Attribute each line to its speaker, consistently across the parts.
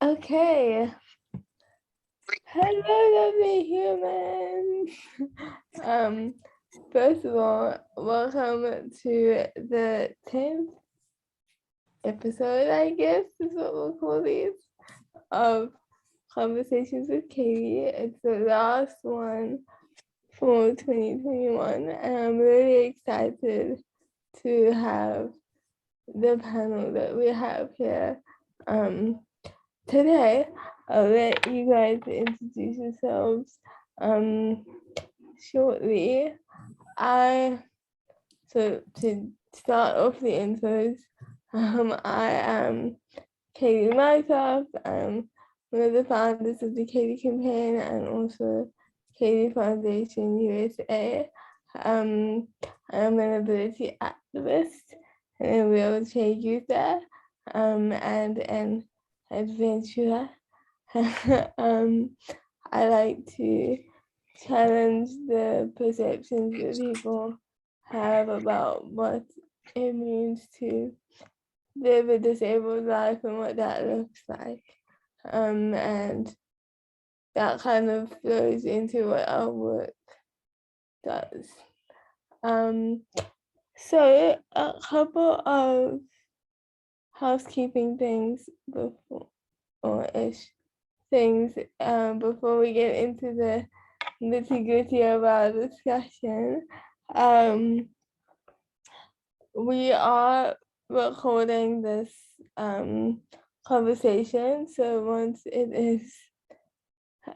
Speaker 1: Okay. Hello, lovely humans. First of all, welcome to the 10th episode, I guess is what we'll call these, of Conversations with Chaeli. It's the last one for 2021, and I'm really excited to have the panel that we have here today. I'll let you guys introduce yourselves shortly. So to start off the intros, I am Chaeli myself. I'm one of the founders of the Chaeli Campaign and also Chaeli Foundation USA. I'm an ability activist and a wheelchair user and an adventurer. I like to challenge the perceptions that people have about what it means to live a disabled life and what that looks like. And that kind of flows into what our work does. So a couple of housekeeping things before we get into the nitty-gritty of our discussion. We are recording this conversation, so once it is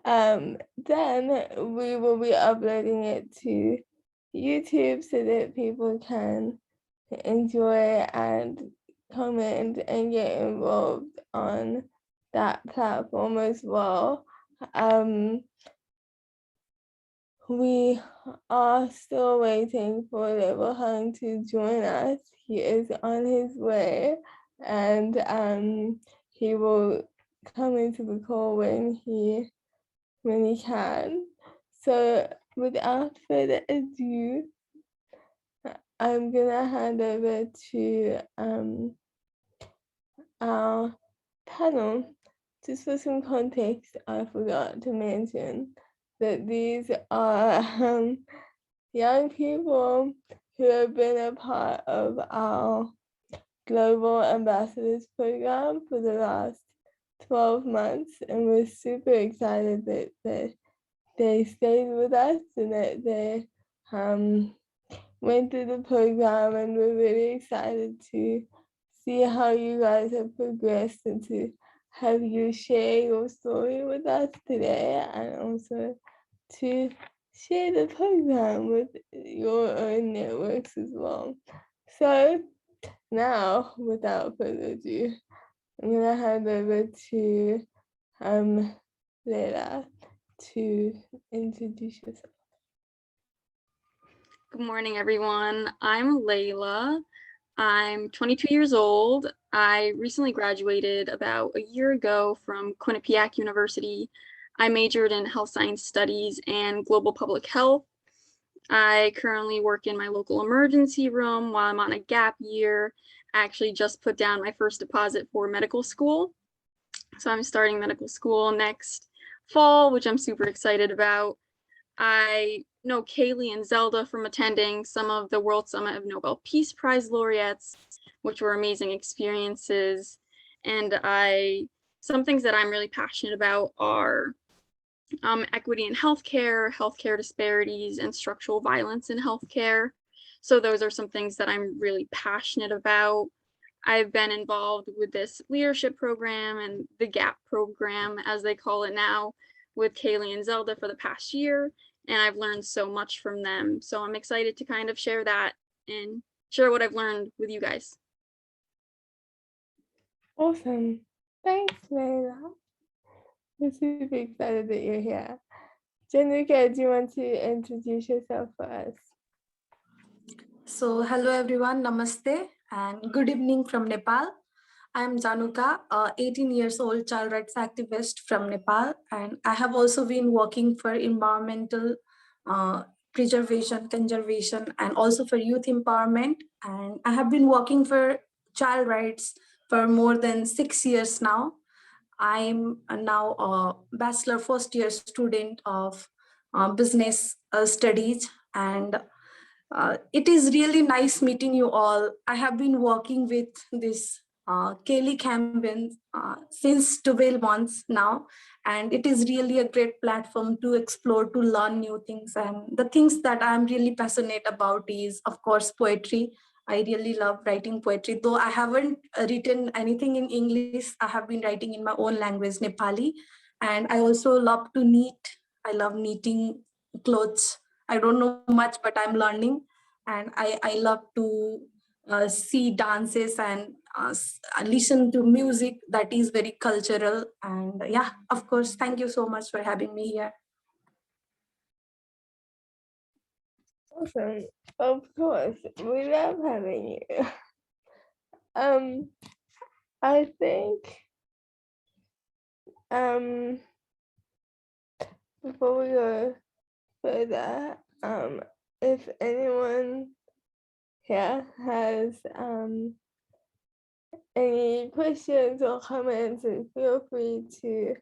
Speaker 1: done, we will be uploading it to YouTube so that people can enjoy and comment and get involved on that platform as well. We are still waiting for Lebohang to join us. He is on his way, and he will come into the call when he can. So without further ado, I'm gonna hand over to our panel. Just for some context, I forgot to mention that these are young people who have been a part of our Global Ambassadors program for the last 12 months, and we're super excited that they stayed with us and that they went through the program, and we're really excited to see how you guys have progressed and to have you share your story with us today, and also to share the program with your own networks as well. So now, without further ado, I'm gonna hand over to Layla to introduce yourself.
Speaker 2: Good morning, everyone. I'm Layla. I'm 22 years old. I recently graduated about a year ago from Quinnipiac University. I majored in health science studies and global public health. I currently work in my local emergency room while I'm on a gap year. I actually just put down my first deposit for medical school. So I'm starting medical school next fall, which I'm super excited about. I know Chaeli and Zelda from attending some of the World Summit of Nobel Peace Prize laureates, which were amazing experiences. And some things that I'm really passionate about are equity in healthcare, healthcare disparities, and structural violence in healthcare. So those are some things that I'm really passionate about. I've been involved with this leadership program and the GAP program, as they call it now, with Chaeli and Zelda for the past year, and I've learned so much from them. So I'm excited to kind of share that and share what I've learned with you guys.
Speaker 1: Awesome. Thanks, Layla. We're super excited that you're here. Januka, do you want to introduce yourself for us?
Speaker 3: So hello everyone, namaste and good evening from Nepal. I'm Januka, 18 years old child rights activist from Nepal, and I have also been working for environmental preservation, conservation, and also for youth empowerment. And I have been working for child rights for more than 6 years now. I'm now a bachelor first year student of business studies, and it is really nice meeting you all. I have been working with this Chaeli campaign since 12 months now, and it is really a great platform to explore, to learn new things. And the things that I'm really passionate about is, of course, poetry. I really love writing poetry, though I haven't written anything in English. I have been writing in my own language, Nepali. And I also love to knit. I love knitting clothes. I don't know much, but I'm learning. And I love to see dances and listen to music that is very cultural. And yeah, of course, thank you so much for having me here.
Speaker 1: Awesome. Of course, we love having you. I think before we go further, if anyone here has any questions or comments, and feel free to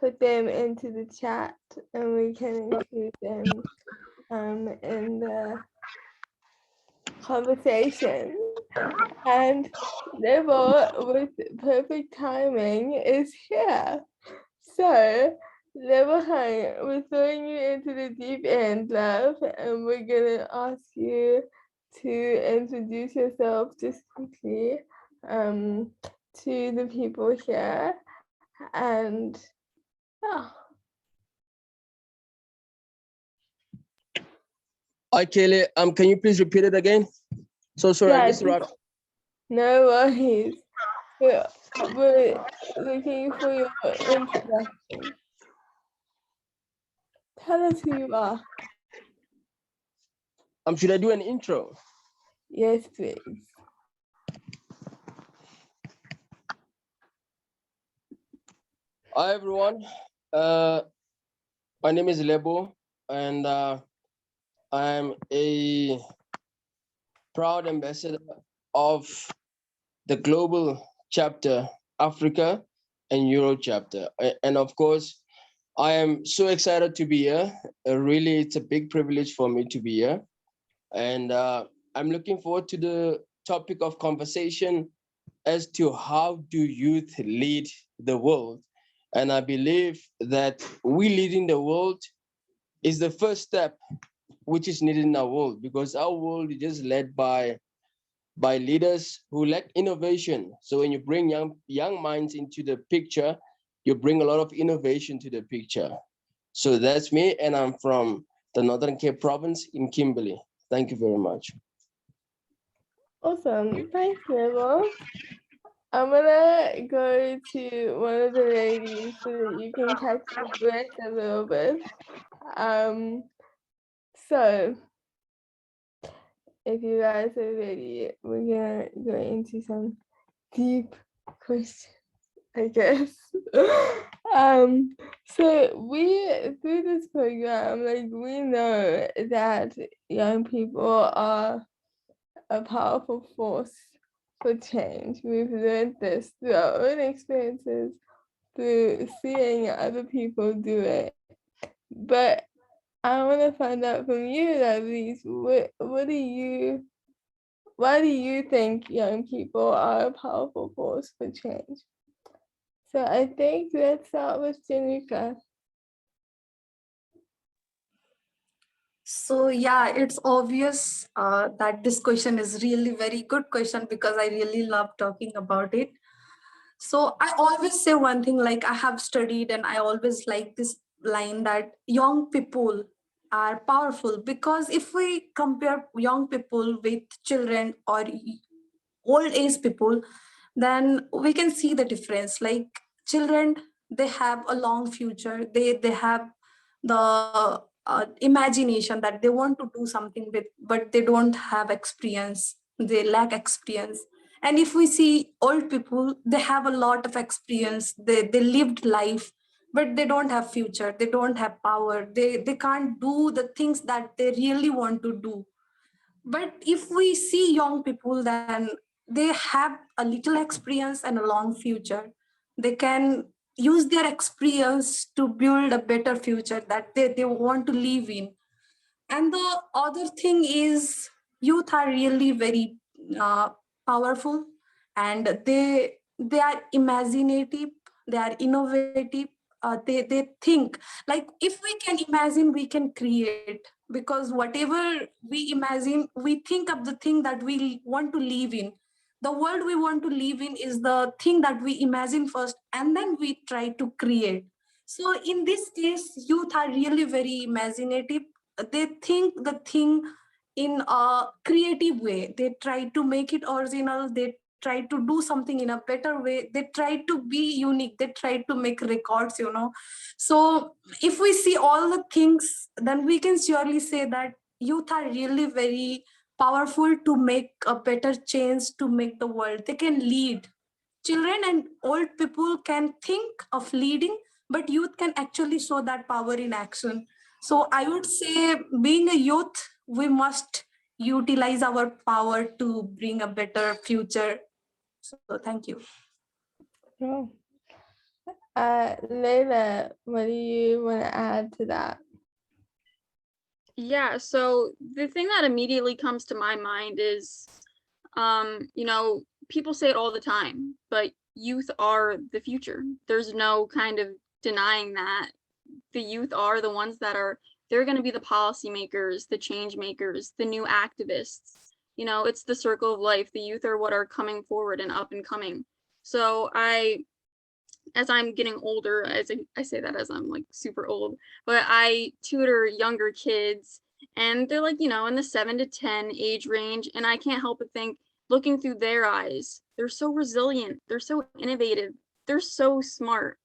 Speaker 1: put them into the chat and we can include them in the conversation. And Lebo, with perfect timing, is here. So, Lebohang, we're throwing you into the deep end, love, and we're gonna ask you to introduce yourself just quickly to the people here. And yeah.
Speaker 4: Hi, Chaeli. Can you please repeat it again? So sorry, I missed right.
Speaker 1: No worries. We're looking for your introduction. Tell us who you are.
Speaker 4: Should I do an intro?
Speaker 1: Yes, please.
Speaker 4: Hi, everyone. My name is Lebo, and I'm a proud ambassador of the global chapter, Africa and Euro chapter. And of course, I am so excited to be here. Really, it's a big privilege for me to be here. And I'm looking forward to the topic of conversation as to how do youth lead the world. And I believe that we leading the world is the first step which is needed in our world, because our world is just led by leaders who lack innovation. So when you bring young minds into the picture, you bring a lot of innovation to the picture. So that's me, and I'm from the Northern Cape province in Kimberley. Thank you very much.
Speaker 1: Awesome. Thanks, Lebo. I'm gonna go to one of the ladies so that you can catch your breath a little bit. So if you guys are ready, we're gonna go into some deep questions, I guess. So we, through this program, like, we know that young people are a powerful force for change. We've learned this through our own experiences, through seeing other people do it. But I want to find out from you, Lovelies, why do you think young people are a powerful force for change? So I think let's start with Januka.
Speaker 3: So yeah, it's obvious that this question is really very good question, because I really love talking about it. So I always say one thing, like I have studied and I always like this line that young people are powerful, because if we compare young people with children or old age people, then we can see the difference. Like children, they have a long future. They have the imagination that they want to do something with, but they don't have experience. They lack experience. And if we see old people, they have a lot of experience. They lived life, but they don't have future. They don't have power. They can't do the things that they really want to do. But if we see young people, then they have a little experience and a long future. They can use their experience to build a better future that they want to live in. And the other thing is youth are really very uh, powerful, and they are imaginative, they are innovative. They think like if we can imagine, we can create, because whatever we imagine, we think of the thing that we want to live in. The world we want to live in is the thing that we imagine first, and then we try to create. So in this case, youth are really very imaginative. They think the thing in a creative way. They try to make it original. They try to do something in a better way. They try to be unique. They try to make records. So if we see all the things, then we can surely say that youth are really very powerful to make a better change, to make the world. They can lead. Children and old people can think of leading, but youth can actually show that power in action. So I would say, being a youth, we must utilize our power to bring a better future. So thank you.
Speaker 1: Oh. Layla, what do you want to add to that?
Speaker 2: Yeah, so the thing that immediately comes to my mind is, people say it all the time, but youth are the future. There's no kind of denying that. The youth are the ones they're going to be the policymakers, the change makers, the new activists. It's the circle of life. The youth are what are coming forward and up and coming. So as I'm getting older, as I say that as I'm like super old, but I tutor younger kids, and they're like, in the 7 to 10 age range, and I can't help but think, looking through their eyes, they're so resilient, they're so innovative, they're so smart.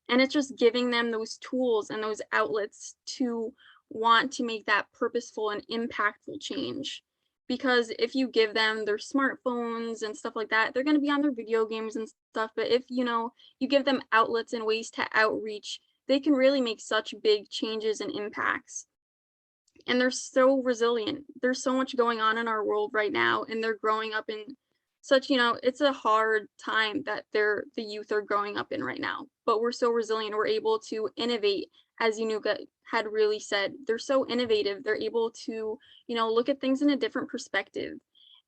Speaker 2: And it's just giving them those tools and those outlets to want to make that purposeful and impactful change. Because if you give them their smartphones and stuff like that, they're going to be on their video games and stuff. But if, you give them outlets and ways to outreach, they can really make such big changes and impacts. And they're so resilient. There's so much going on in our world right now, and they're growing up in such, it's a hard time that the youth are growing up in right now. But we're so resilient. We're able to innovate, as Januka had really said. They're so innovative. They're able to, look at things in a different perspective.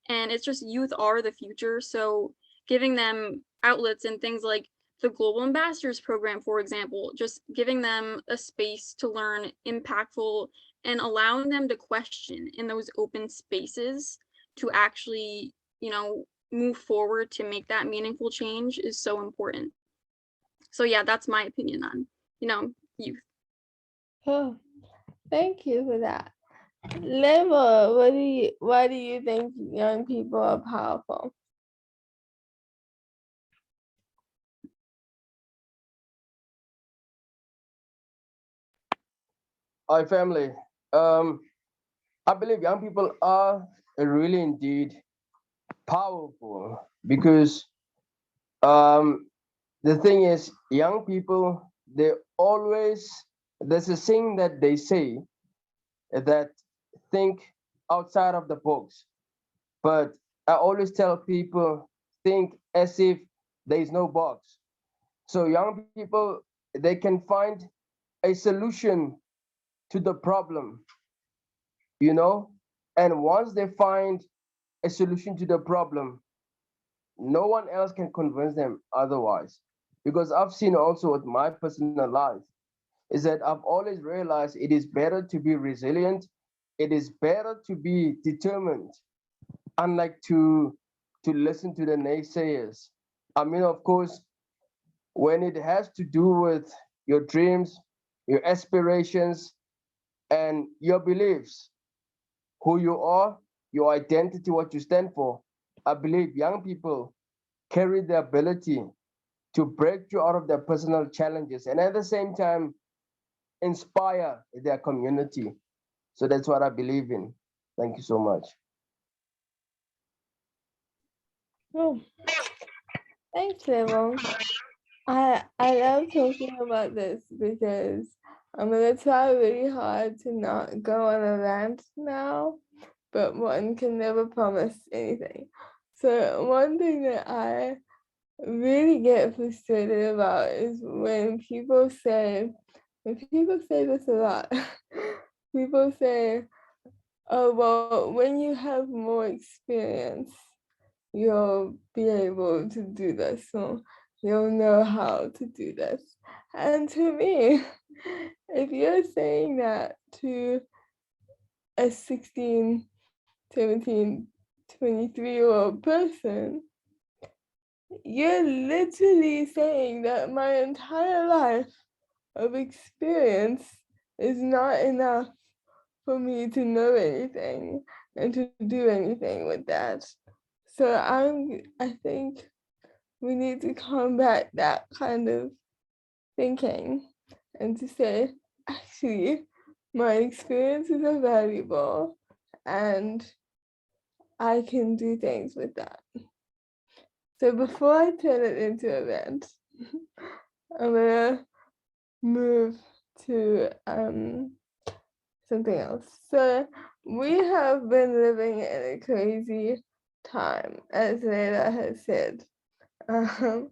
Speaker 2: And it's just, youth are the future. So giving them outlets and things like the Global Ambassadors Program, for example, just giving them a space to learn impactful and allowing them to question in those open spaces to actually, move forward to make that meaningful change is so important. So yeah, that's my opinion on, youth.
Speaker 1: Oh, thank you for that. Lema, why do you think young people are powerful?
Speaker 4: Hi, family. I believe young people are really indeed powerful because the thing is, young people, there's a saying that they say that think outside of the box. But I always tell people, think as if there is no box. So young people, they can find a solution to the problem, you know? And once they find a solution to the problem, no one else can convince them otherwise. Because I've seen also with my personal life is that I've always realized it is better to be resilient. It is better to be determined, unlike to listen to the naysayers. I mean, of course, when it has to do with your dreams, your aspirations, and your beliefs, who you are, your identity, what you stand for, I believe young people carry the ability to break through out of their personal challenges and at the same time inspire their community. So that's what I believe in. Thank you so much.
Speaker 1: Oh, thanks, Lema. I love talking about this because I'm gonna try really hard to not go on a rant now, but one can never promise anything. So one thing that I really get frustrated about is when people say this a lot. People say, oh, well, when you have more experience, you'll be able to do this, so you'll know how to do this. And to me, if you're saying that to a 16, 17, 23-year-old person, you're literally saying that my entire life of experience is not enough for me to know anything and to do anything with that. So I think we need to combat that kind of thinking and to say, actually, my experiences are valuable and I can do things with that. So before I turn it into a rant, I'm gonna move to something else. So we have been living in a crazy time, as Layla has said. Um,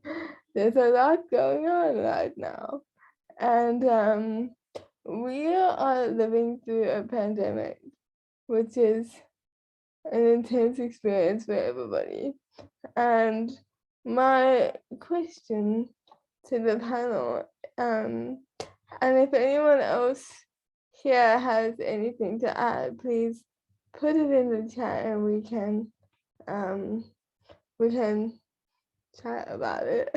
Speaker 1: there's a lot going on right now, and we are living through a pandemic, which is an intense experience for everybody. And my question to the panel, and if anyone else here has anything to add, please put it in the chat and um we can chat about it.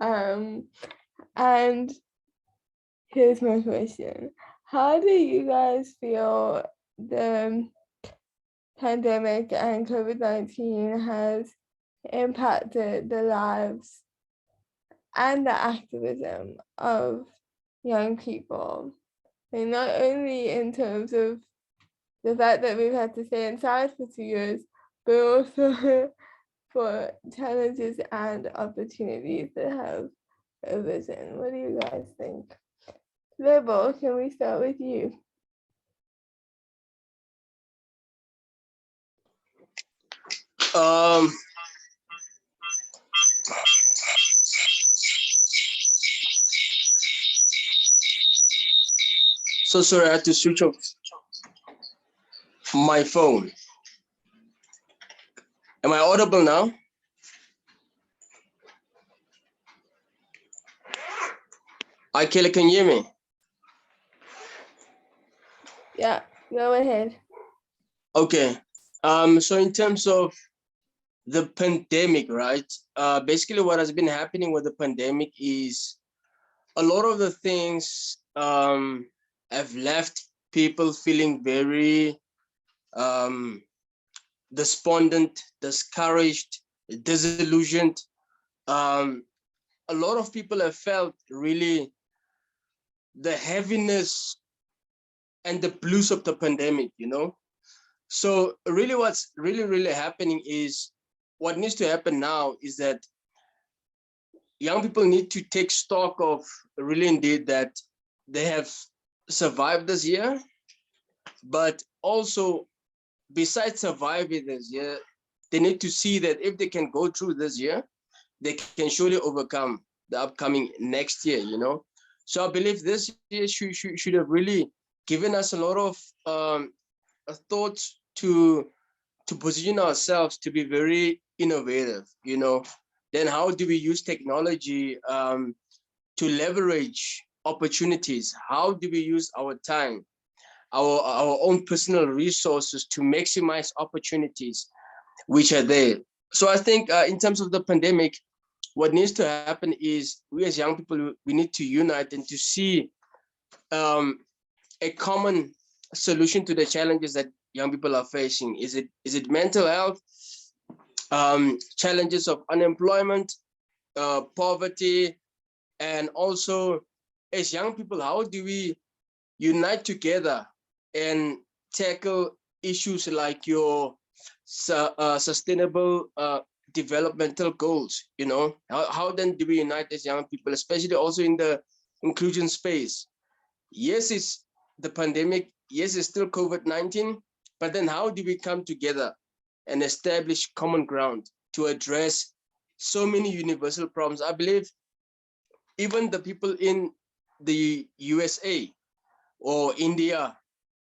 Speaker 1: And here's my question. How do you guys feel the pandemic and COVID-19 has impacted the lives and the activism of young people? And not only in terms of the fact that we've had to stay inside for 2 years, but also for challenges and opportunities that have arisen. What do you guys think? Lebo, can we start with you?
Speaker 4: Um, so sorry, I had to switch off my phone. Am I audible now? Hi, Kelly, can you hear me?
Speaker 1: Yeah, go ahead.
Speaker 4: Okay. So in terms of the pandemic, right? Basically what has been happening with the pandemic is a lot of the things have left people feeling very despondent, discouraged, disillusioned. Um, a lot of people have felt really the heaviness and the blues of the pandemic, you know? So really what's really happening is, what needs to happen now is that young people need to take stock of really indeed that they have survived this year, but also besides surviving this year, they need to see that if they can go through this year, they can surely overcome the upcoming next year, you know? So I believe this year should have really given us a lot of thoughts to position ourselves to be very innovative, you know? Then how do we use technology to leverage opportunities? How do we use our time, our own personal resources to maximize opportunities which are there? So I think in terms of the pandemic, what needs to happen is we as young people, we need to unite and to see a common solution to the challenges that young people are facing. Is it mental health, challenges of unemployment, poverty, and also as young people, how do we unite together and tackle issues like your sustainable developmental goals? You know, how then do we unite as young people, especially also in the inclusion space? Yes, it's the pandemic. Yes, it's still COVID-19, but then how do we come together and establish common ground to address so many universal problems. I believe even the people in the USA or India,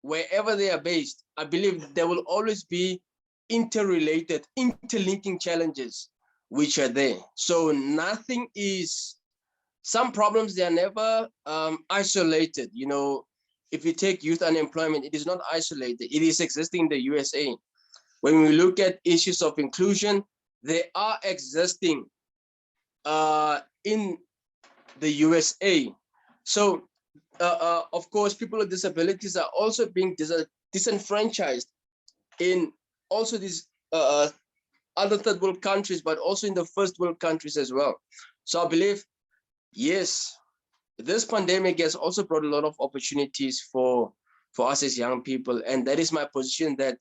Speaker 4: wherever they are based, I believe there will always be interrelated, interlinking challenges which are there. So nothing is, some problems, they are never isolated. You know, if you take youth unemployment, it is not isolated. It is existing in the USA. When we look at issues of inclusion, they are existing in the USA. So, of course, people with disabilities are also being disenfranchised in also these other third world countries, but also in the first world countries as well. So I believe, yes, this pandemic has also brought a lot of opportunities for us as young people. And that is my position, that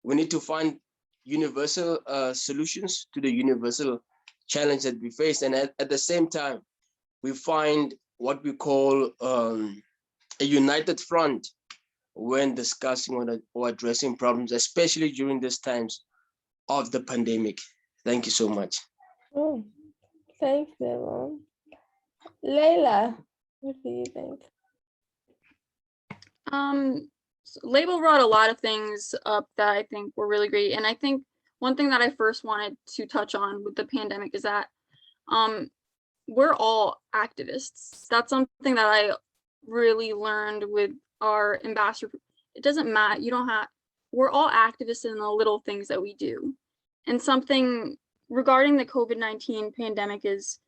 Speaker 4: we need to find universal solutions to the universal challenge that we face. And at the same time, we find what we call a united front when discussing or addressing problems, especially during these times of the pandemic. Thank you so much.
Speaker 1: Oh, thanks, Lebohang. Layla, what do you think?
Speaker 2: Label brought a lot of things up that I think were really great. And I think one thing that I first wanted to touch on with the pandemic is that we're all activists. That's something that I really learned with our ambassador. It doesn't matter. We're all activists in the little things that we do. And something regarding the COVID-19 pandemic is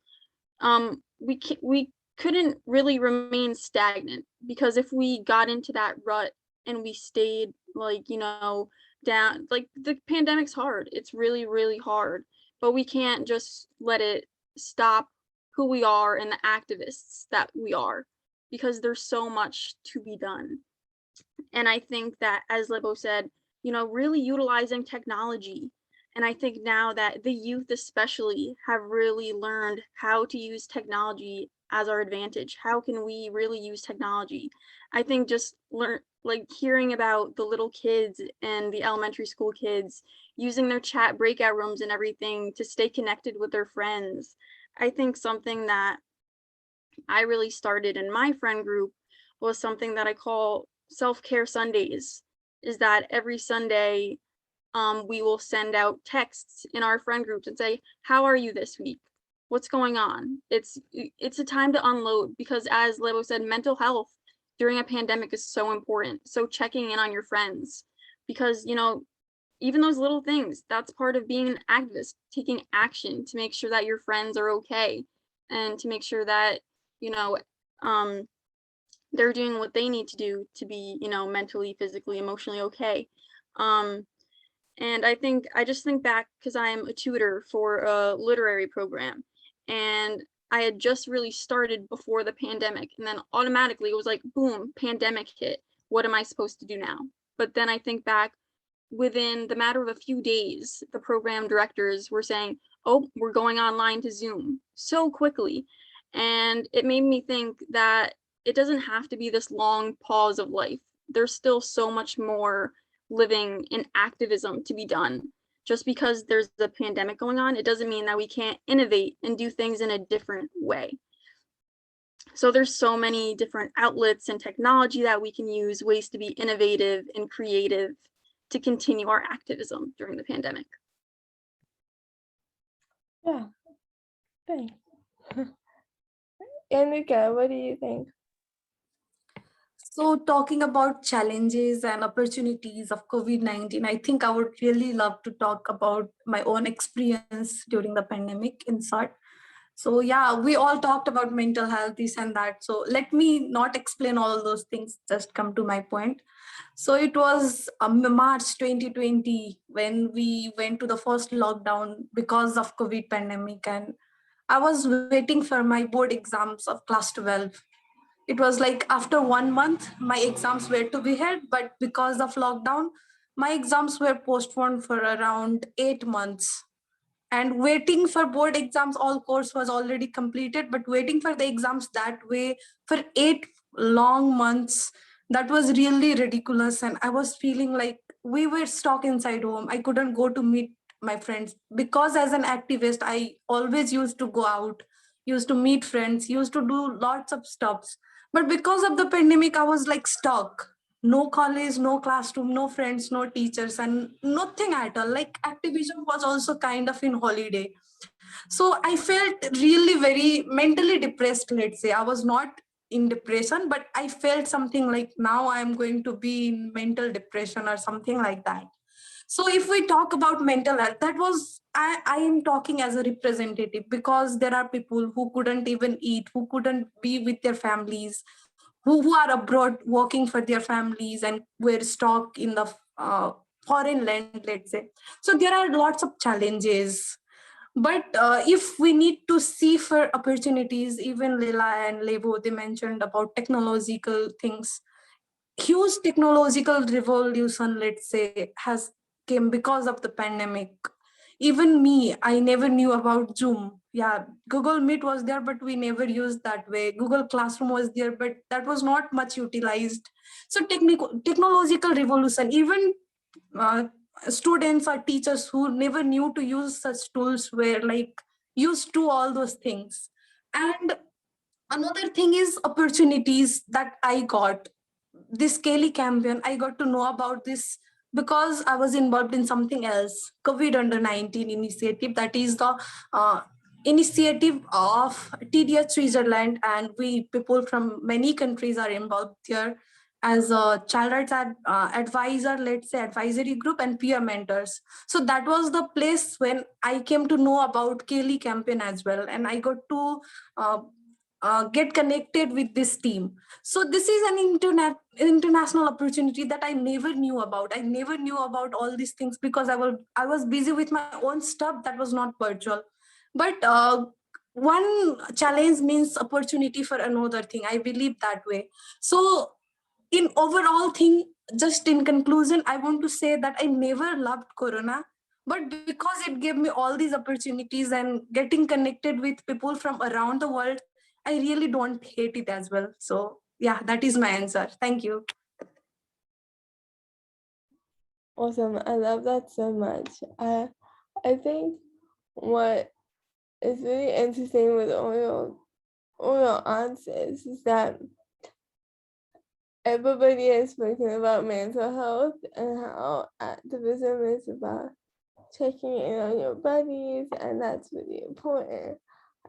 Speaker 2: we couldn't really remain stagnant, because if we got into that rut and we stayed down, like, the pandemic's hard. It's really, really hard, but we can't just let it stop who we are and the activists that we are, because there's so much to be done. And I think that, as Lebo said, really utilizing technology. And I think now that the youth especially have really learned how to use technology as our advantage. How can we really use technology? I think just hearing about the little kids and the elementary school kids using their chat breakout rooms and everything to stay connected with their friends. I think something that I really started in my friend group was something that I call self-care Sundays, is that every Sunday we will send out texts in our friend groups and say, how are you this week? What's going on? It's a time to unload, because as Lebo said, mental health during a pandemic is so important. So checking in on your friends, because, even those little things, that's part of being an activist, taking action to make sure that your friends are okay, and to make sure that, they're doing what they need to do to be, mentally, physically, emotionally okay. And I just think back, because I am a tutor for a literary program, and I had just really started before the pandemic, and then automatically it was like, boom, pandemic hit. What am I supposed to do now? But then I think back, within the matter of a few days, the program directors were saying, oh, we're going online to Zoom so quickly. And it made me think that it doesn't have to be this long pause of life. There's still so much more living in activism to be done. Just because there's a pandemic going on, it doesn't mean that we can't innovate and do things in a different way. So there's so many different outlets and technology that we can use, ways to be innovative and creative to continue our activism during the pandemic.
Speaker 1: Yeah, thanks. Januka, what do you think?
Speaker 3: So talking about challenges and opportunities of COVID-19, I think I would really love to talk about my own experience during the pandemic in short. So yeah, we all talked about mental health, this and that. So let me not explain all those things, just come to my point. So it was March 2020 when we went to the first lockdown because of COVID pandemic, and I was waiting for my board exams of class 12. It was like after 1 month, my exams were to be held, but because of lockdown, my exams were postponed for around 8 months. And waiting for board exams, all course was already completed, but waiting for the exams that way for 8 long months, that was really ridiculous. And I was feeling like we were stuck inside home. I couldn't go to meet my friends, because as an activist, I always used to go out, used to meet friends, used to do lots of stuffs. But because of the pandemic, I was like stuck. No college, no classroom, no friends, no teachers, and nothing at all. Like activism was also kind of in holiday. So I felt really very mentally depressed, let's say. I was not in depression, but I felt something like now I'm going to be in mental depression or something like that. So if we talk about mental health, that was, I am talking as a representative, because there are people who couldn't even eat, who couldn't be with their families, who are abroad working for their families and were stuck in the foreign land, let's say. So there are lots of challenges. But if we need to see for opportunities, even Leila and Lebo, they mentioned about technological things. Huge technological revolution, let's say, has came because of the pandemic. Even me, I never knew about Zoom. Yeah, Google Meet was there, but we never used that way. Google Classroom was there, but that was not much utilized. So technological revolution, even uh, students or teachers who never knew to use such tools were like used to all those things. And another thing is opportunities that I got. This Chaeli campaign, I got to know about this because I was involved in something else, COVID under 19 initiative. That is the initiative of TDH Switzerland, and we people from many countries are involved here as a child rights advisor, let's say advisory group and peer mentors. So that was the place when I came to know about Chaeli campaign as well, and I got to uh, get connected with this team. So this is an international opportunity that I never knew about. I never knew about all these things because I was busy with my own stuff that was not virtual. But one challenge means opportunity for another thing. I believe that way. So in overall thing, just in conclusion, I want to say that I never loved Corona, but because it gave me all these opportunities and getting connected with people from around the world, I really don't hate it as well. So yeah, that is my answer. Thank you.
Speaker 1: Awesome. I love that so much. I think what is really interesting with all your answers is that everybody has spoken about mental health and how activism is about checking in on your buddies, and that's really important.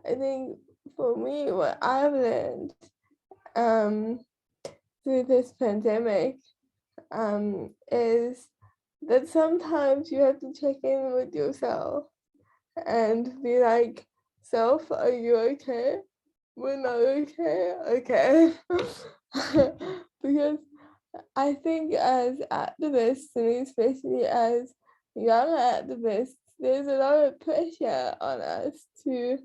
Speaker 1: I think for me, what I've learned through this pandemic is that sometimes you have to check in with yourself and be like, self, are you okay? We're not okay? Okay. Because I think as activists, and especially as young activists, there's a lot of pressure on us to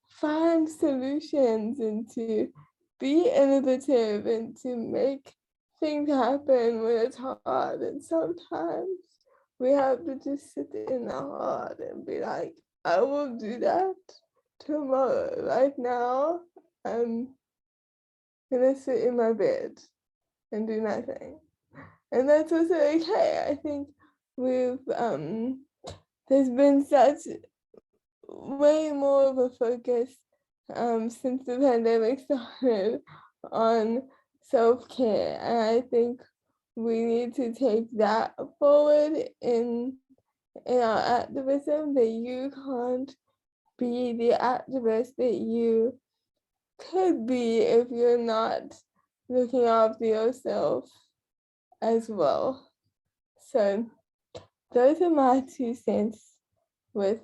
Speaker 1: find solutions and to be innovative and to make things happen when it's hard. And sometimes we have to just sit in the hard and be like, I will do that tomorrow. Right now, I'm gonna sit in my bed and do nothing. And that's also okay. I think we've there's been such way more of a focus since the pandemic started on self-care, and I think we need to take that forward in our activism, that you can't be the activist that you could be if you're not looking after yourself as well. So those are my 2 cents with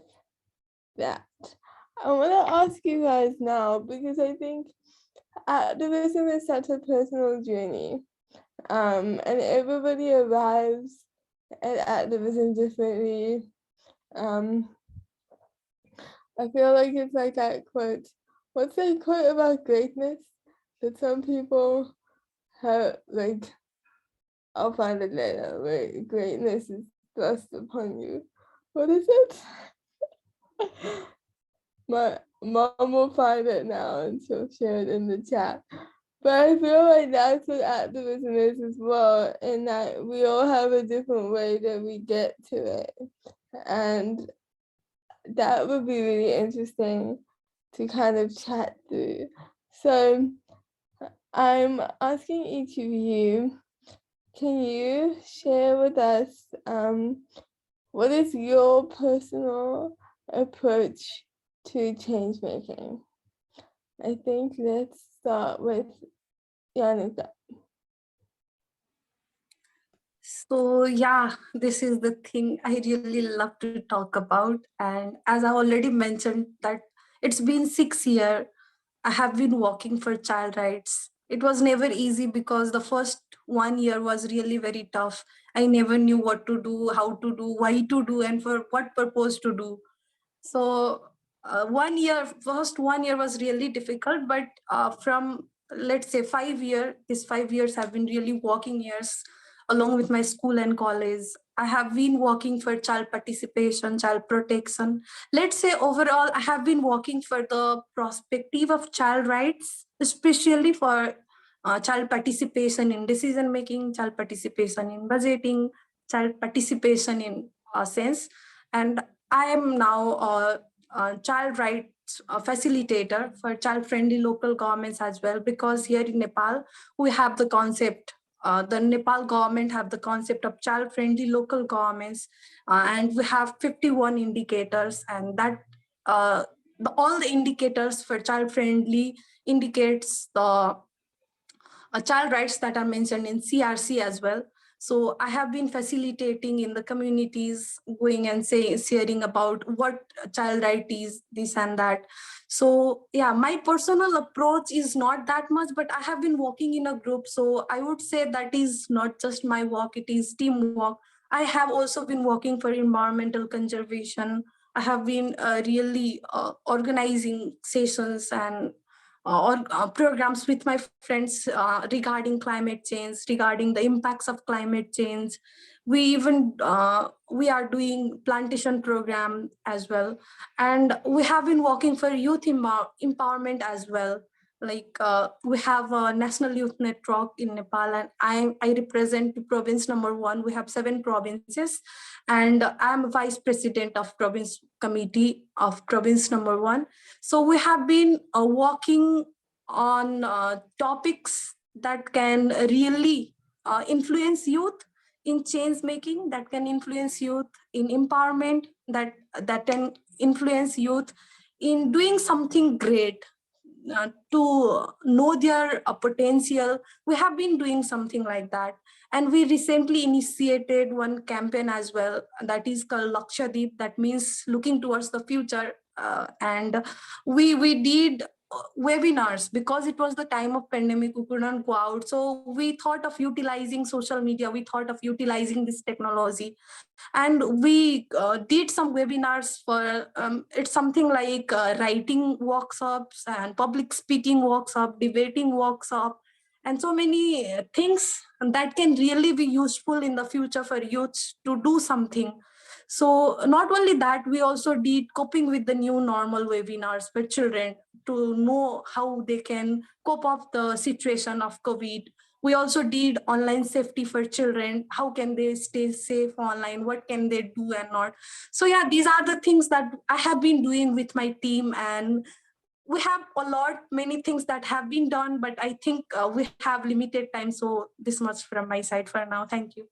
Speaker 1: that. I want to ask you guys now, because I think activism is such a personal journey, and everybody arrives at activism differently. I feel like it's like that quote. What's that quote about greatness? That some people have, like, I'll find it later, where greatness is thrust upon you. What is it? My mom will find it now and she'll share it in the chat. But I feel like that's what activism is as well, and that we all have a different way that we get to it. and that would be really interesting to kind of chat through. So I'm asking each of you, can you share with us what is your personal approach to change making? I think let's start with Januka.
Speaker 3: So yeah, this is the thing I really love to talk about. And as I already mentioned that it's been 6 years, I have been working for child rights. It was never easy because the first 1 year was really very tough. I never knew what to do, how to do, why to do, and for what purpose to do. So 1 year, first 1 year was really difficult, but from let's say 5 years, these 5 years have been really working years along with my school and college. I have been working for child participation, child protection. Let's say overall, I have been working for the perspective of child rights, especially for child participation in decision making, child participation in budgeting, child participation in a sense. And I am now a child rights facilitator for child-friendly local governments as well, because here in Nepal, we have the concept, the Nepal government have the concept of child-friendly local governments, and we have 51 indicators, and that all the indicators for child-friendly indicates the child rights that are mentioned in CRC as well. So I have been facilitating in the communities, going and sharing about what child right is, this and that. So yeah, my personal approach is not that much, but I have been working in a group. So I would say that is not just my work, it is teamwork. I have also been working for environmental conservation. I have been really organizing sessions and or programs with my friends regarding climate change, regarding the impacts of climate change. We even we are doing plantation program as well, and we have been working for youth empowerment as well. Like we have a national youth network in Nepal, and I represent province number 1. We have 7 provinces, and I'm vice president of province committee of province number 1. So we have been working on topics that can really influence youth in change making, that can influence youth in empowerment, that can influence youth in doing something great, to know their potential. We have been doing something like that, and we recently initiated one campaign as well that is called Lakshadweep, that means looking towards the future. And we did webinars because it was the time of pandemic. We couldn't go out, so we thought of utilizing social media, we thought of utilizing this technology, and we did some webinars for it's something like writing workshops and public speaking workshop, debating workshop, and so many things that can really be useful in the future for youths to do something. So not only that, we also did coping with the new normal webinars for children to know how they can cope up the situation of COVID. We also did online safety for children. How can they stay safe online? What can they do and not? So yeah, these are the things that I have been doing with my team, and we have a lot, many things that have been done, but I think we have limited time. So this much from my side for now. Thank you.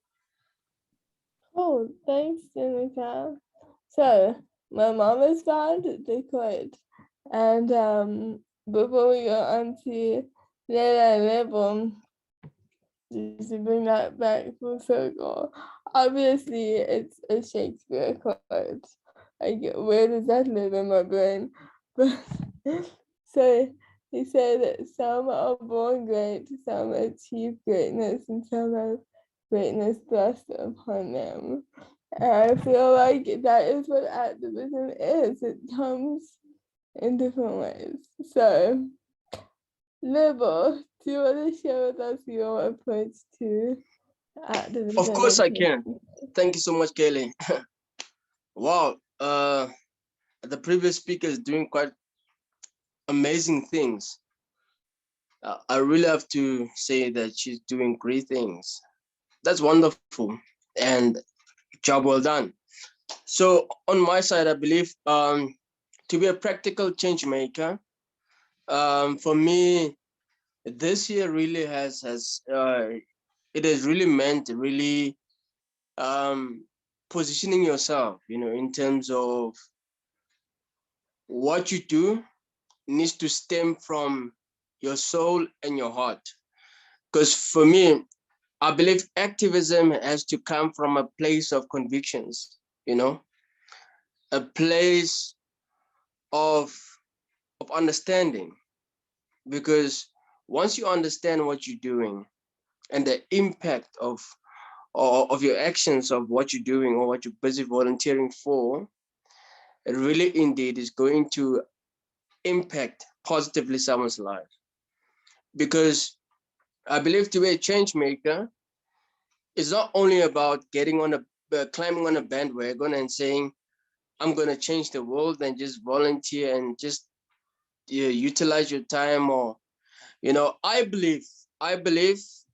Speaker 1: Cool, thanks, Januka. So my mom is found the quote, and before we go on to Layla and Lebohang, just to bring that back full circle, obviously it's a Shakespeare quote. Like, where does that live in my brain? But so he said that some are born great, some achieve greatness, and some have greatness thrust upon them. And I feel like that is what activism is. It comes in different ways. So, Libo, do you want to share with us your approach to activism?
Speaker 4: Of course I can. Thank you so much, Chaeli. Wow, the previous speaker is doing quite amazing things. I really have to say that she's doing great things. That's wonderful, and job well done. So on my side, I believe to be a practical change maker, for me, this year really has it has really meant really positioning yourself, in terms of what you do needs to stem from your soul and your heart. Because for me, I believe activism has to come from a place of convictions, a place of understanding. Because once you understand what you're doing and the impact of your actions, of what you're doing or what you're busy volunteering for, it really indeed is going to impact positively someone's life. Because I believe to be a change maker is not only about getting on climbing on a bandwagon and saying, I'm going to change the world and just volunteer and just utilize your time. Or, I believe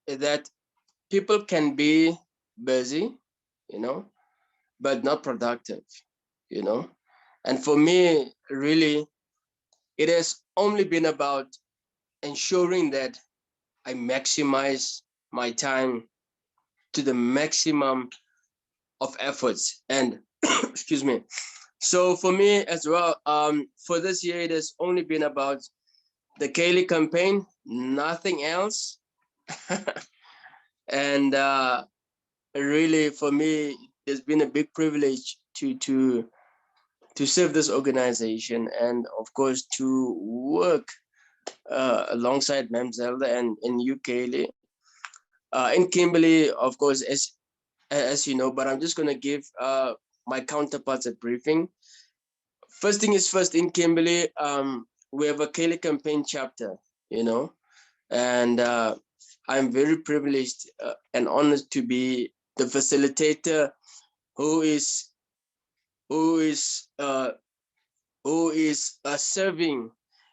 Speaker 4: that people can be busy, you know, but not productive, you know. And for me, really, it has only been about ensuring that I maximize my time to the maximum of efforts. And excuse me. So for me as well, for this year, it has only been about the Chaeli campaign, nothing else. And really, for me, it's been a big privilege to serve this organization, and of course to work alongside Ma'am Zelda and in UK, in Kimberley, of course, as you know. But I'm just gonna give my counterparts a briefing. First thing is first, in Kimberley, we have a Chaeli campaign chapter, and I'm very privileged and honored to be the facilitator who is who is uh, who is serving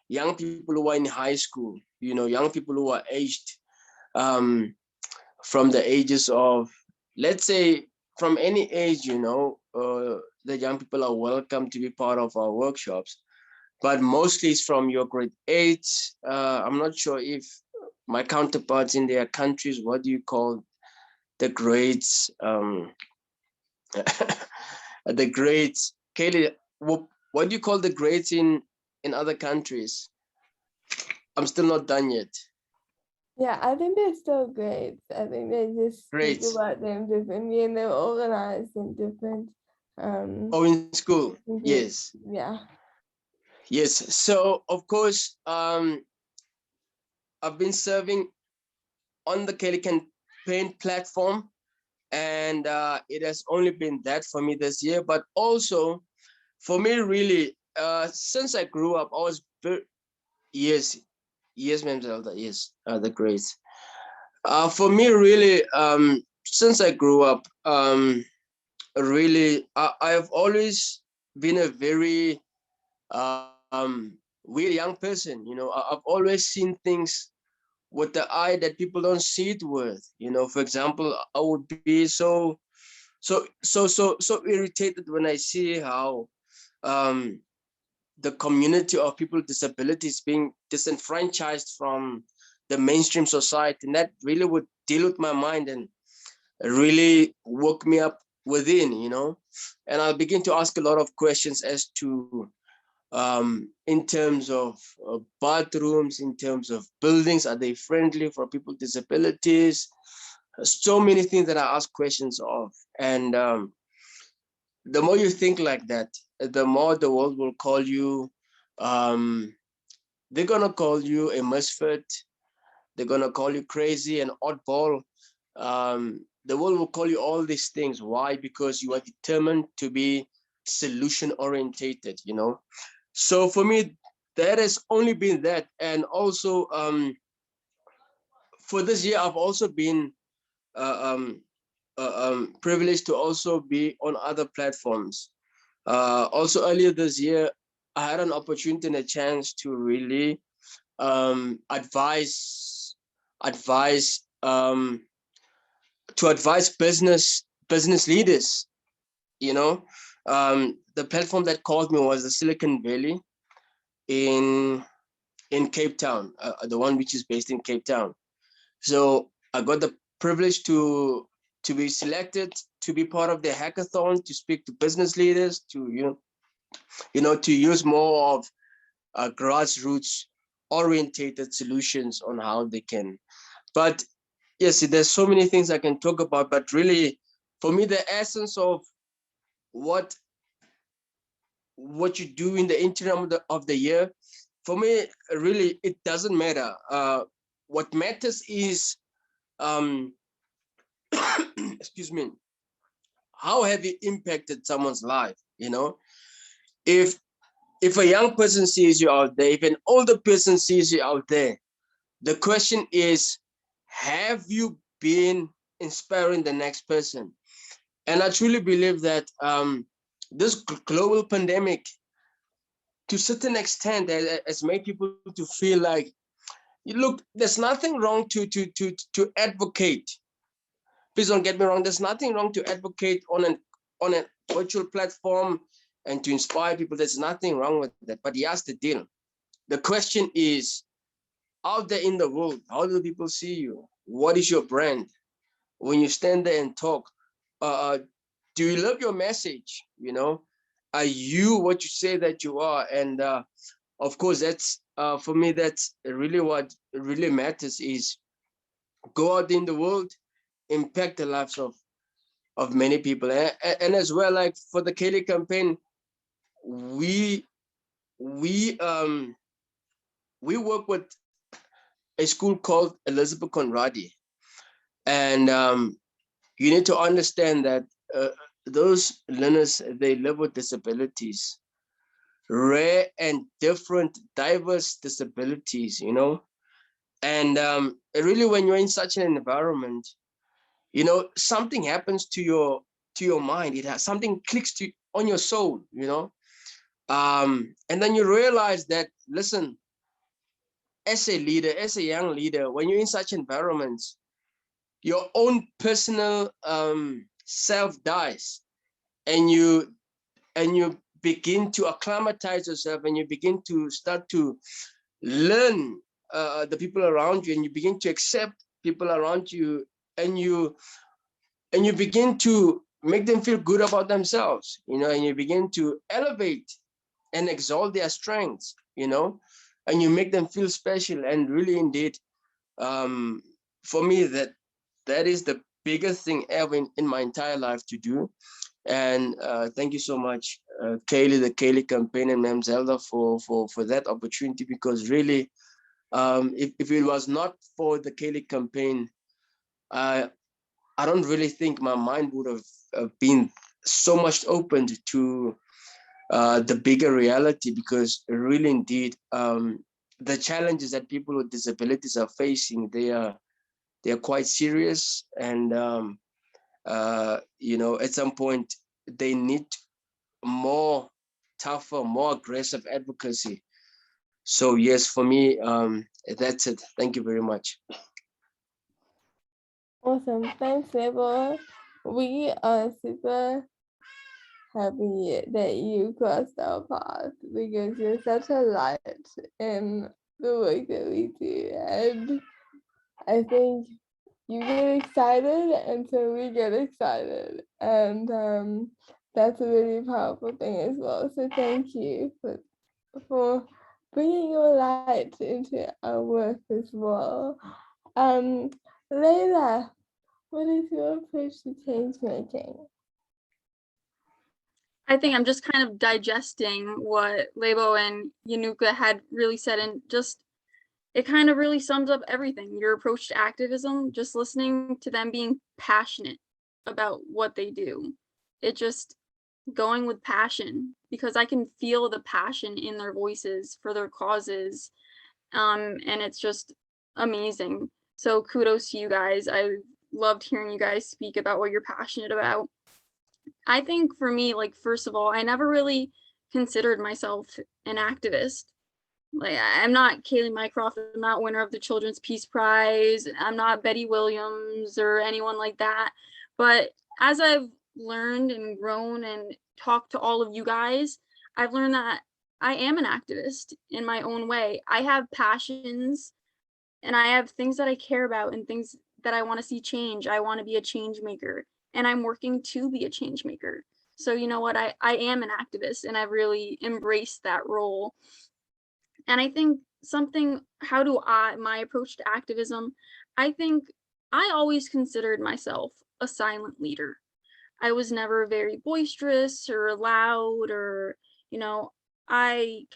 Speaker 4: young people who are in high school, young people who are aged um, from the ages of, let's say, from any age, the young people are welcome to be part of our workshops, but mostly it's from your grade 8. I'm not sure if my counterparts in their countries, what do you call the grades? The grades. Kaylee, what do you call the grades in other countries? I'm still not done yet.
Speaker 1: Yeah, I think they're still grades. I think they just speak
Speaker 4: Grades.
Speaker 1: about them differently and they're organized in different
Speaker 4: Oh, in school.
Speaker 1: groups.
Speaker 4: Yes.
Speaker 1: Yeah.
Speaker 4: Yes. So of course, I've been serving on the Kelly campaign platform, and it has only been that for me this year. But also, for me, really, since I grew up, I was very, yes, yes, Ma'am Zelda, yes, the grades. For me, really, since I grew up, really, I have always been a very weird young person. I've always seen things with the eye that people don't see it with. For example, I would be so irritated when I see how um, the community of people with disabilities being disenfranchised from the mainstream society, and that really would deal with my mind and really woke me up within. And I'll begin to ask a lot of questions as to in terms of bathrooms, in terms of buildings, are they friendly for people with disabilities? So many things that I ask questions of. And the more you think like that, the more the world will call you, um, they're going to call you a misfit. They're going to call you crazy and oddball. The world will call you all these things. Why? Because you are determined to be solution orientated. So for me, that has only been that. And also for this year, I've also been privileged to also be on other platforms. Also earlier this year, I had an opportunity and a chance to really advise to advise business leaders, you know, The platform that called me was the Silicon Valley in Cape Town, the one which is based in Cape Town. So I got the privilege to be selected to be part of the hackathon, to speak to business leaders, to to use more of grassroots orientated solutions on how they can. But yes, there's so many things I can talk about, but really, for me, the essence of what you do in the interim of the year, for me, really, it doesn't matter. What matters is, excuse me, how have you impacted someone's life? If a young person sees you out there, if an older person sees you out there, the question is, have you been inspiring the next person? And I truly believe that this global pandemic, to a certain extent, has made people to feel like, look, there's nothing wrong to advocate. Please don't get me wrong. There's nothing wrong to advocate on a virtual platform and to inspire people. There's nothing wrong with that. But here's the deal. The question is, out there in the world, how do people see you? What is your brand? When you stand there and talk, do you love your message? Are you what you say that you are? And of course, that's for me, that's really what really matters, is go out in the world, impact the lives of many people. And as well, like for the Chaeli campaign, we work with a school called Elizabeth Conradi. And you need to understand that those learners, they live with disabilities, rare and different, diverse disabilities, And really, when you're in such an environment, something happens to your mind. It has something clicks on your soul, and then you realize that, listen, as a leader, as a young leader, when you're in such environments, your own personal self dies, and you begin to acclimatize yourself, and you begin to start to learn the people around you, and you begin to accept people around you, and you begin to make them feel good about themselves, and you begin to elevate and exalt their strengths, and you make them feel special. And really, indeed, for me, that is the biggest thing ever in my entire life to do. And thank you so much, Chaeli, the Chaeli campaign, and Ma'am Zelda for that opportunity, because really, if it was not for the Chaeli campaign, I don't really think my mind would have been so much opened to the bigger reality, because really, indeed, the challenges that people with disabilities are facing, they are quite serious. And at some point, they need more tougher, more aggressive advocacy. So yes, for me, that's it. Thank you very much.
Speaker 1: Awesome. Thanks, Lebohang. We are super happy that you crossed our path, because you're such a light in the work that we do. And I think you get excited, and so we get excited. And that's a really powerful thing as well. So thank you for bringing your light into our work as well. Layla, what is your approach to change making?
Speaker 2: I think I'm just kind of digesting what Lebo and Januka had really said, and just it kind of really sums up everything. Your approach to activism, just listening to them being passionate about what they do. It just going with passion, because I can feel the passion in their voices for their causes. And it's just amazing. So kudos to you guys. I loved hearing you guys speak about what you're passionate about. I think for me, like, first of all, I never really considered myself an activist. Like, I'm not Chaeli Mycroft, I'm not winner of the Children's Peace Prize, I'm not Betty Williams or anyone like that. But as I've learned and grown and talk to all of you guys, I've learned that I am an activist in my own way. I have passions and I have things that I care about and things that I want to see change. I want to be a change maker and I'm working to be a change maker. So you know what, I am an activist and I've really embraced that role. And I think my approach to activism, I think I always considered myself a silent leader. I was never very boisterous or loud or, you know, I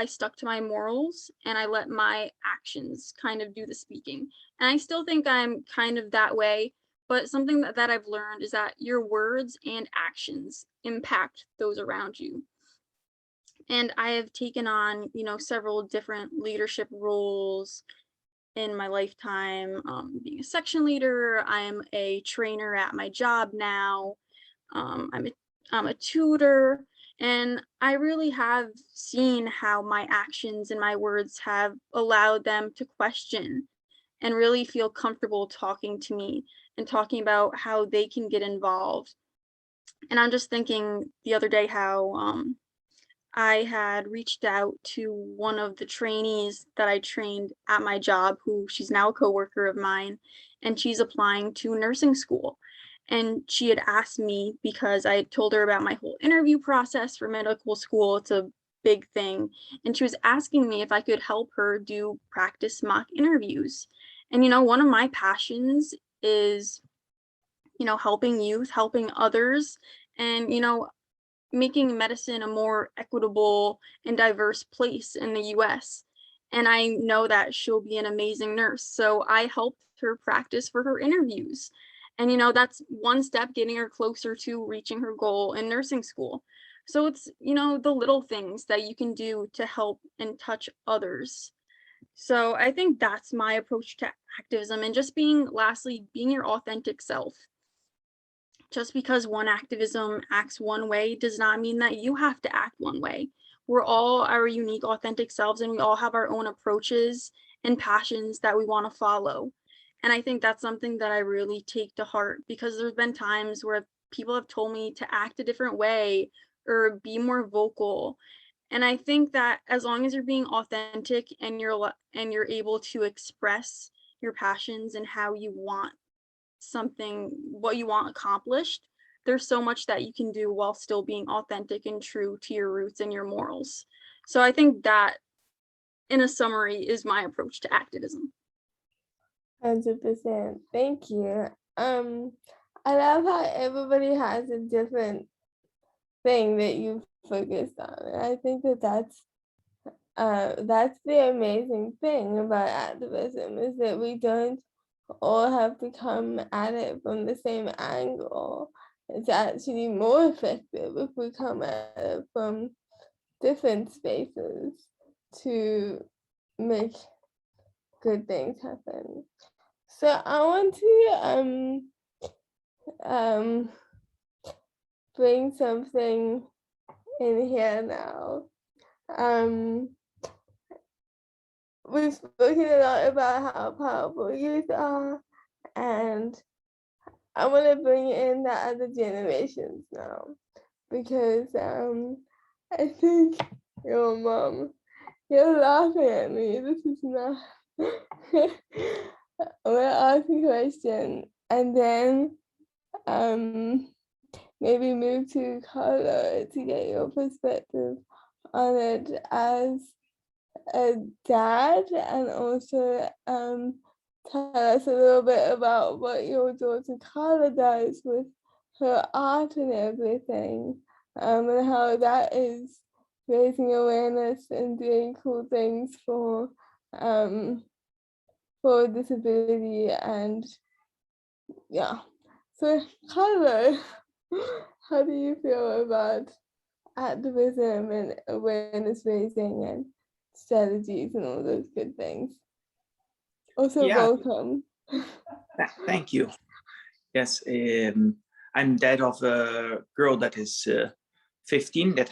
Speaker 2: stuck to my morals and I let my actions kind of do the speaking. And I still think I'm kind of that way, but something that I've learned is that your words and actions impact those around you. And I have taken on, several different leadership roles in my lifetime, being a section leader. I'm a trainer at my job now. I'm a tutor, and I really have seen how my actions and my words have allowed them to question and really feel comfortable talking to me and talking about how they can get involved. And I'm just thinking the other day how I had reached out to one of the trainees that I trained at my job, who she's now a coworker of mine, and she's applying to nursing school. And she had asked me, because I had told her about my whole interview process for medical school. It's a big thing. And she was asking me if I could help her do practice mock interviews. And, one of my passions is, helping youth, helping others, and, making medicine a more equitable and diverse place in the US. And I know that she'll be an amazing nurse. So I helped her practice for her interviews. And, that's one step getting her closer to reaching her goal in nursing school. So it's, the little things that you can do to help and touch others. So I think that's my approach to activism, and just lastly, being your authentic self. Just because one activism acts one way does not mean that you have to act one way. We're all our unique, authentic selves, and we all have our own approaches and passions that we want to follow. And I think that's something that I really take to heart, because there's been times where people have told me to act a different way or be more vocal. And I think that as long as you're being authentic and you're able to express your passions and how you want what you want accomplished, there's so much that you can do while still being authentic and true to your roots and your morals. So I think that, in a summary, is my approach to activism.
Speaker 1: 100%. Thank you. I love how everybody has a different thing that you focused on. And I think that's the amazing thing about activism, is that we don't all have to come at it from the same angle. It's actually more effective if we come at it from different spaces to make good things happen. So I want to bring something in here now. We've spoken a lot about how powerful youth are, and I want to bring in the other generations now, because I think your mom, you're laughing at me. This is not. I'm gonna ask a question and then maybe move to Carla to get your perspective on it as a dad, and also tell us a little bit about what your daughter Carla does with her art and everything, and how that is raising awareness and doing cool things for disability. And yeah, so Carla, how do you feel about activism and awareness raising and strategies and all those good things? Also, welcome.
Speaker 5: Thank you. Yes, I'm dad of a girl that is 15 that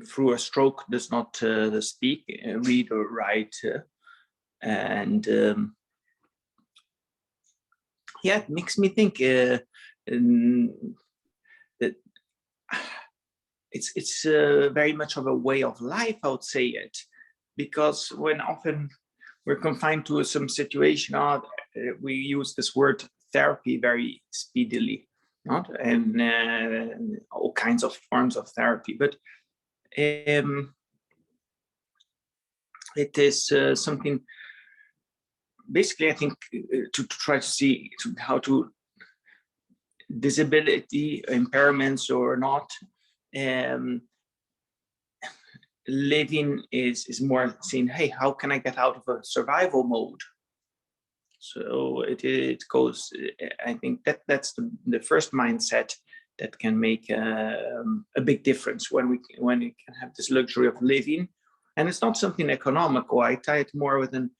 Speaker 5: through a stroke does not speak, read or write, and yeah, it makes me think it's very much of a way of life, I would say it, because when often we're confined to some situation, we use this word therapy very speedily, not and all kinds of forms of therapy, but it is something. Basically, I think to try to see how to disability impairments or not. Living is more saying, hey, how can I get out of a survival mode? So it goes, I think that's the first mindset that can make a big difference when we can have this luxury of living. And it's not something economical. I tie it more with an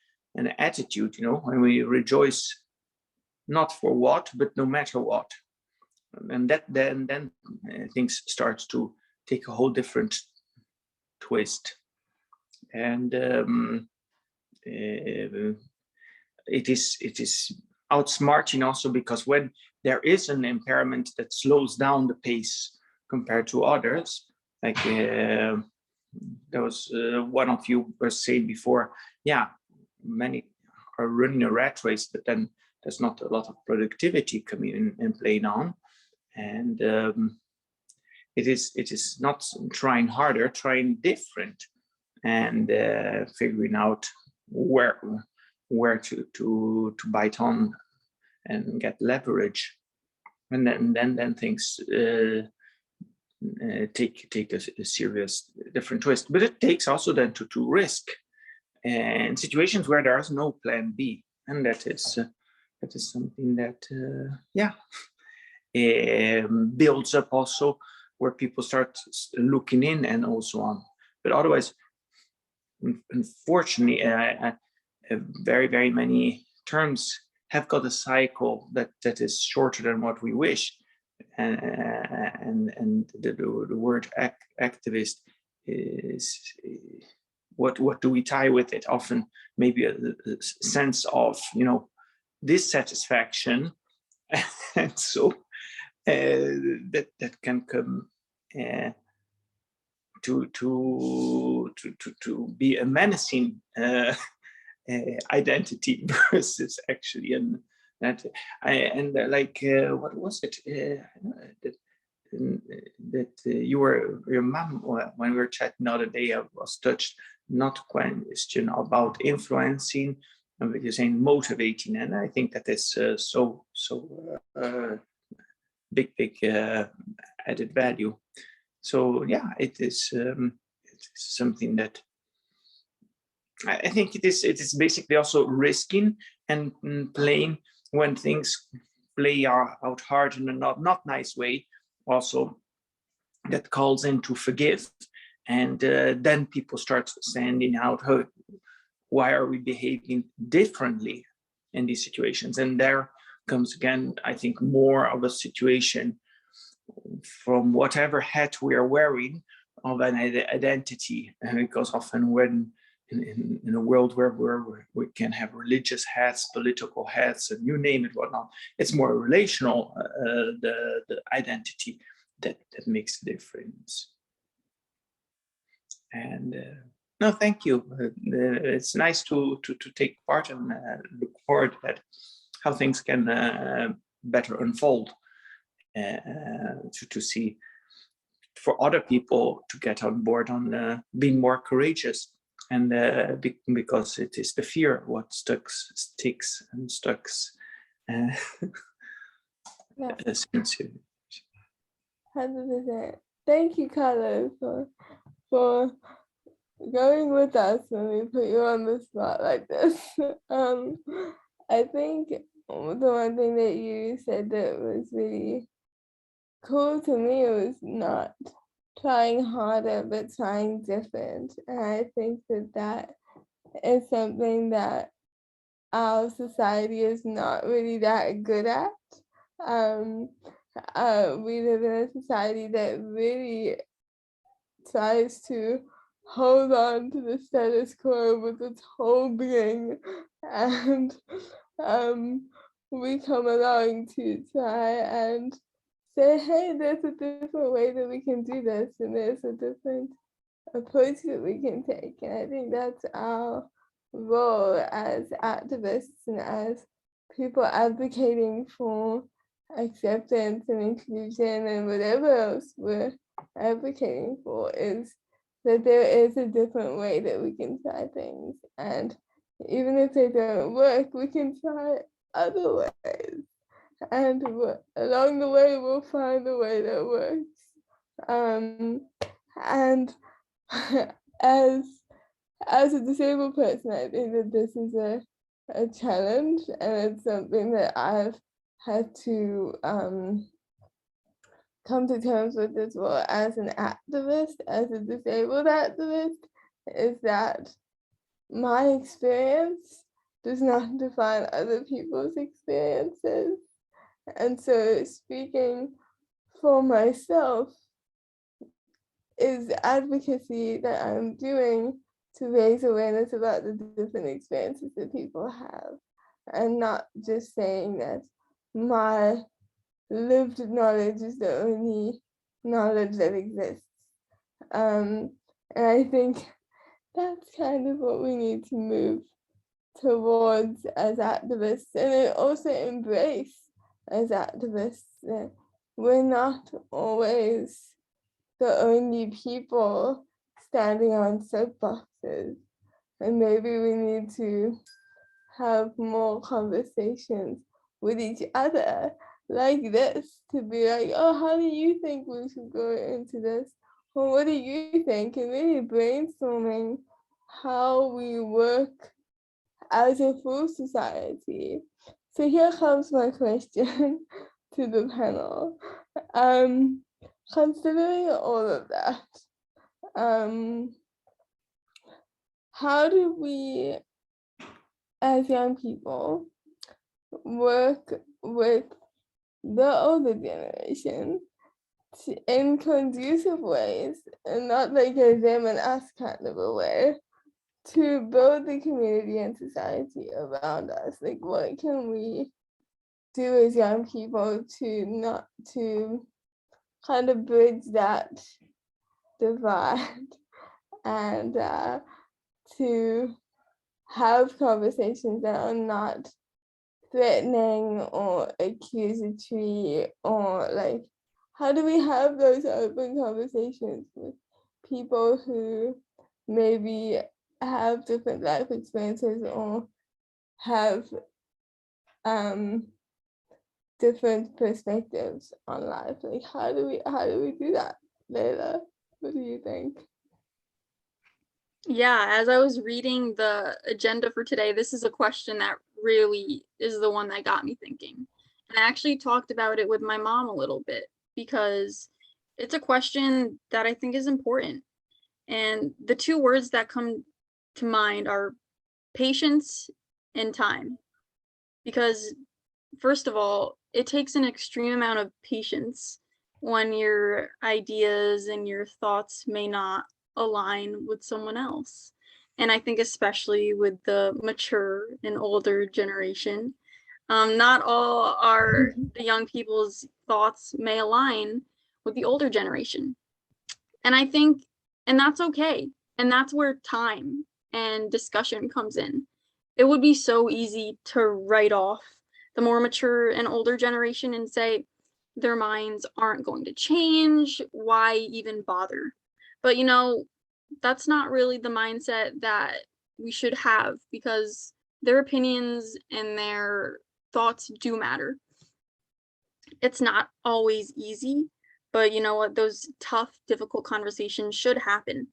Speaker 5: attitude, when we rejoice not for what, but no matter what. And that then things start to take a whole different twist. And it is outsmarting also, because when there is an impairment that slows down the pace compared to others, like there was one of you was saying before, yeah, many are running a rat race, but then there's not a lot of productivity coming in and playing on. And it is not trying harder, trying different, and figuring out where to bite on and get leverage, and then things take a serious different twist. But it takes also then to risk and situations where there is no plan B, and that is something that builds up also, where people start looking in and also on. But otherwise, unfortunately, very, very many terms have got a cycle that is shorter than what we wish. And the word activist is, what do we tie with it? Often maybe a sense of, dissatisfaction. And so that can come to be a menacing identity versus actually what was it that your mom, when we were chatting the other day, I was touched, not question about influencing, but you're saying motivating, and I think that is so big added value. So yeah, it is something that I think it is basically also risking and playing when things play out hard in a not nice way, also that calls in to forgive. And then people start sending out, why are we behaving differently in these situations? And there comes again, I think, more of a situation from whatever hat we are wearing of an identity, because often when in a world where we can have religious hats, political hats, and you name it, whatnot, it's more relational, the identity that makes a difference. And no, thank you. It's nice to take part and look forward at how things can better unfold, to see for other people to get on board on being more courageous, and because it is the fear what sticks.
Speaker 1: Yeah.
Speaker 5: 100%.
Speaker 1: Thank you, Carlo, for going with us when we put you on the spot like this. I think the one thing that you said that was really cool to me was not trying harder, but trying different. And I think that is something that our society is not really that good at. We live in a society that really tries to hold on to the status quo with its whole being, and we come along to try and say, hey, there's a different way that we can do this, and there's a different approach that we can take. And I think that's our role as activists and as people advocating for acceptance and inclusion and whatever else we're advocating for, is that there is a different way that we can try things. And even if they don't work, we can try other ways. And along the way, we'll find a way that works. And as a disabled person, I think that this is a challenge, and it's something that I've had to come to terms with as well as an activist, as a disabled activist, is that my experience does not define other people's experiences. And so speaking for myself is advocacy that I'm doing to raise awareness about the different experiences that people have, and not just saying that my lived knowledge is the only knowledge that exists. And I think that's kind of what we need to move towards as activists, and then also embrace as activists that we're not always the only people standing on soapboxes, and maybe we need to have more conversations with each other like this, to be like, oh, how do you think we should go into this? Well, what do you think? And really brainstorming how we work as a full society. So here comes my question to the panel. Considering all of that, how do we, as young people, work with the older generation in conducive ways, and not like a them and us kind of a way, to build the community and society around us? Like, what can we do as young people to kind of bridge that divide, and to have conversations that are not threatening or accusatory, or like, how do we have those open conversations with people who maybe have different life experiences or have different perspectives on life? Like, how do we do that? Layla, what do you think?
Speaker 2: Yeah, as I was reading the agenda for today, this is a question that really is the one that got me thinking. And I actually talked about it with my mom a little bit, because it's a question that I think is important. And the two words that come to mind are patience and time. Because first of all, it takes an extreme amount of patience when your ideas and your thoughts may not align with someone else. And I think especially with the mature and older generation, not all the young people's thoughts may align with the older generation. And I think, and that's okay. And that's where time and discussion comes in. It would be so easy to write off the more mature and older generation and say their minds aren't going to change, why even bother? But that's not really the mindset that we should have, because their opinions and their thoughts do matter. It's not always easy, but you know what, those tough, difficult conversations should happen.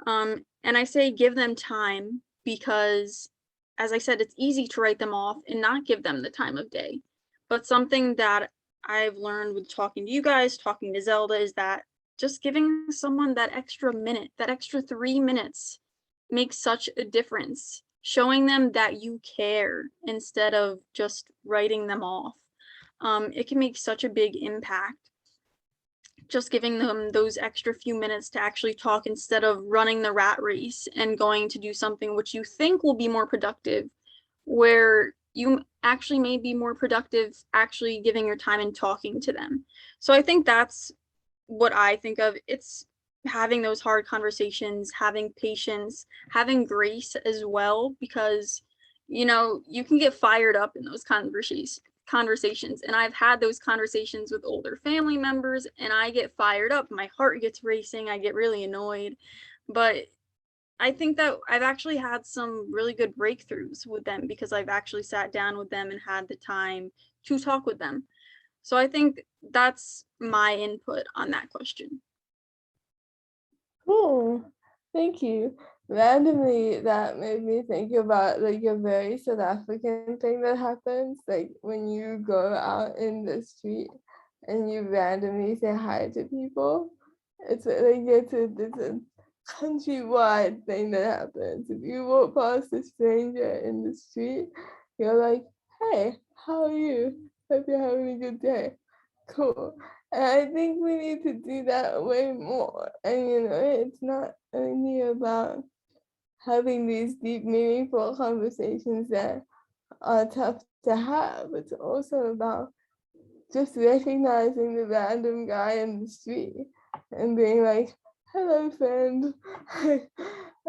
Speaker 2: And I say give them time, because as I said, it's easy to write them off and not give them the time of day. But something that I've learned with talking to you guys, talking to Zelda, is that just giving someone that extra minute, that extra 3 minutes, makes such a difference. Showing them that you care instead of just writing them off. It can make such a big impact. Just giving them those extra few minutes to actually talk, instead of running the rat race and going to do something which you think will be more productive, where you actually may be more productive actually giving your time and talking to them. So I think that's what I think of. It's having those hard conversations, having patience, having grace as well, because you can get fired up in those conversations, and I've had those conversations with older family members, and I get fired up, my heart gets racing, I get really annoyed. But I think that I've actually had some really good breakthroughs with them because I've actually sat down with them and had the time to talk with them. So I think that's my input on that question.
Speaker 1: Cool. Thank you. Randomly, that made me think about like a very South African thing that happens, like when you go out in the street and you randomly say hi to people. It's a countrywide thing that happens. If you walk past a stranger in the street, you're like, "Hey, how are you? Hope you're having a good day." Cool. And I think we need to do that way more. And it's not only about having these deep, meaningful conversations that are tough to have. It's also about just recognizing the random guy in the street and being like, "Hello, friend." I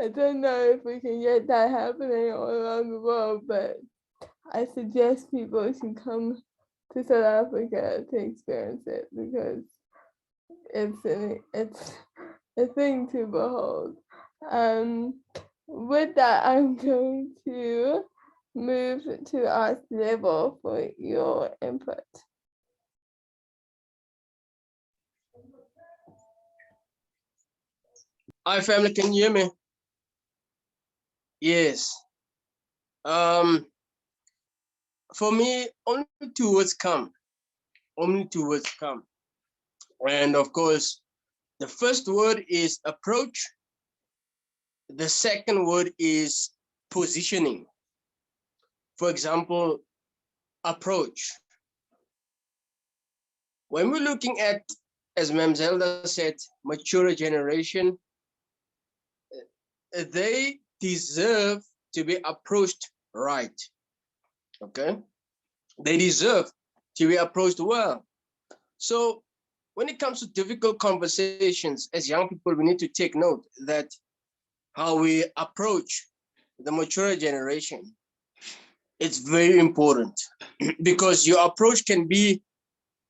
Speaker 1: don't know if we can get that happening all around the world, but I suggest people should come to South Africa to experience it because it's a thing to behold. With that, I'm going to move to ask Lebo for your input.
Speaker 4: Hi family, can you hear me? Yes. For me, only two words come. Only two words come. And of course, the first word is approach. The second word is positioning. For example, approach. When we're looking at, as Ma'am Zelda said, mature generation, they deserve to be approached right. Okay? They deserve to be approached well. So when it comes to difficult conversations, as young people, we need to take note that how we approach the mature generation, it's very important because your approach can be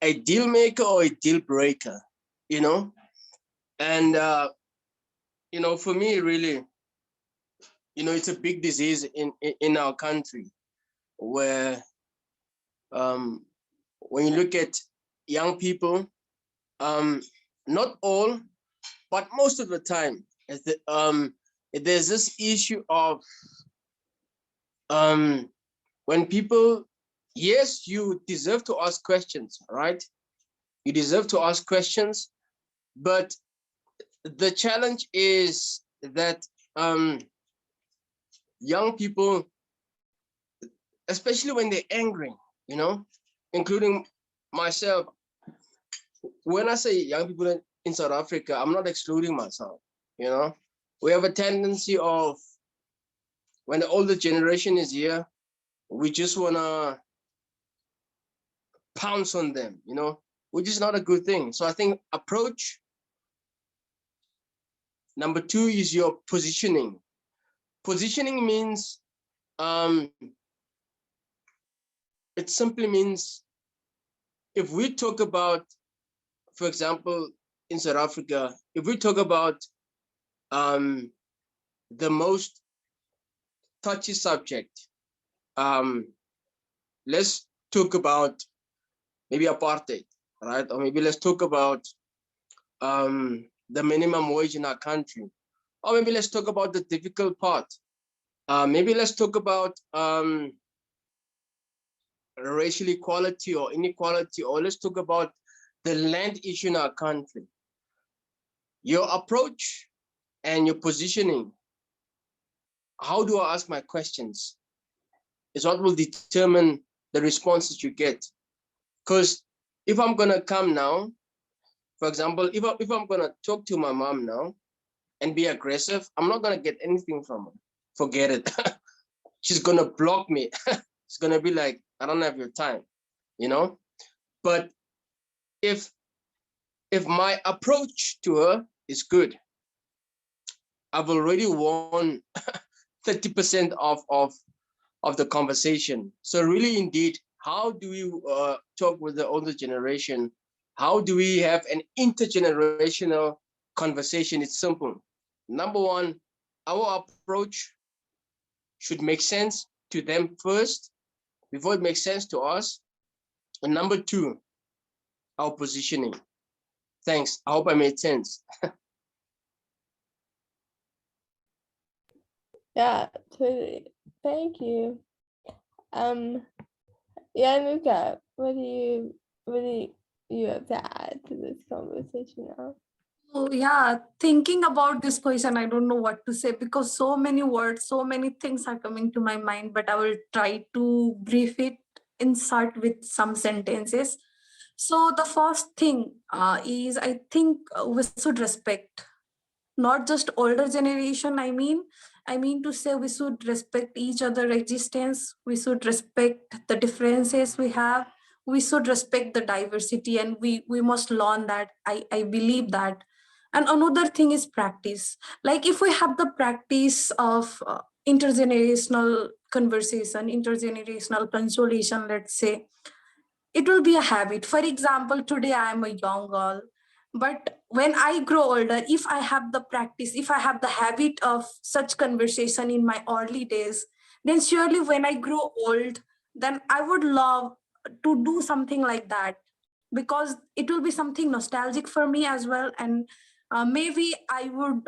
Speaker 4: a deal maker or a deal breaker, and for me, really, it's a big disease in our country where when you look at young people, not all, but most of the time, there's this issue of when people, yes, you deserve to ask questions, right? You deserve to ask questions, but the challenge is that young people, especially when they're angry, including myself, when I say young people in South Africa, I'm not excluding myself, we have a tendency of, when the older generation is here, we just want to pounce on them, which is not a good thing. So I think approach. Number two is your positioning. Positioning means, it simply means, if we talk about, for example, in South Africa, if we talk about the most touchy subject, let's talk about maybe apartheid, right? Or maybe let's talk about the minimum wage in our country. Or maybe let's talk about the difficult part. Maybe let's talk about racial equality or inequality, or let's talk about the land issue in our country. Your approach and your positioning, how do I ask my questions, is what will determine the responses you get. Because if I'm gonna come now, for example, if I'm gonna talk to my mom now and be aggressive, I'm not gonna get anything from her. Forget it. She's gonna block me. it's gonna be like, I don't have your time, you know? But if my approach to her is good, I've already won 30% of the conversation. So really, indeed, how do we talk with the older generation? How do we have an intergenerational conversation? It's simple. Number one, our approach should make sense to them first before it makes sense to us. And number two, our positioning. Thanks. I hope I made sense.
Speaker 1: Yeah, totally. Thank you. Januka, what do you have to add to this conversation now?
Speaker 3: Oh, yeah, thinking about this question, I don't know what to say because so many words, so many things are coming to my mind, but I will try to brief it in short with some sentences. So the first thing is I think we should respect not just older generation. I mean to say we should respect each other existence. We should respect the differences we have. We should respect the diversity, and we must learn that. I believe that. And another thing is practice. Like if we have the practice of intergenerational conversation, intergenerational consolation, let's say, it will be a habit. For example, today I am a young girl, but when I grow older, if I have the practice, if I have the habit of such conversation in my early days, then surely when I grow old, then I would love to do something like that, because it will be something nostalgic for me as well. And maybe I would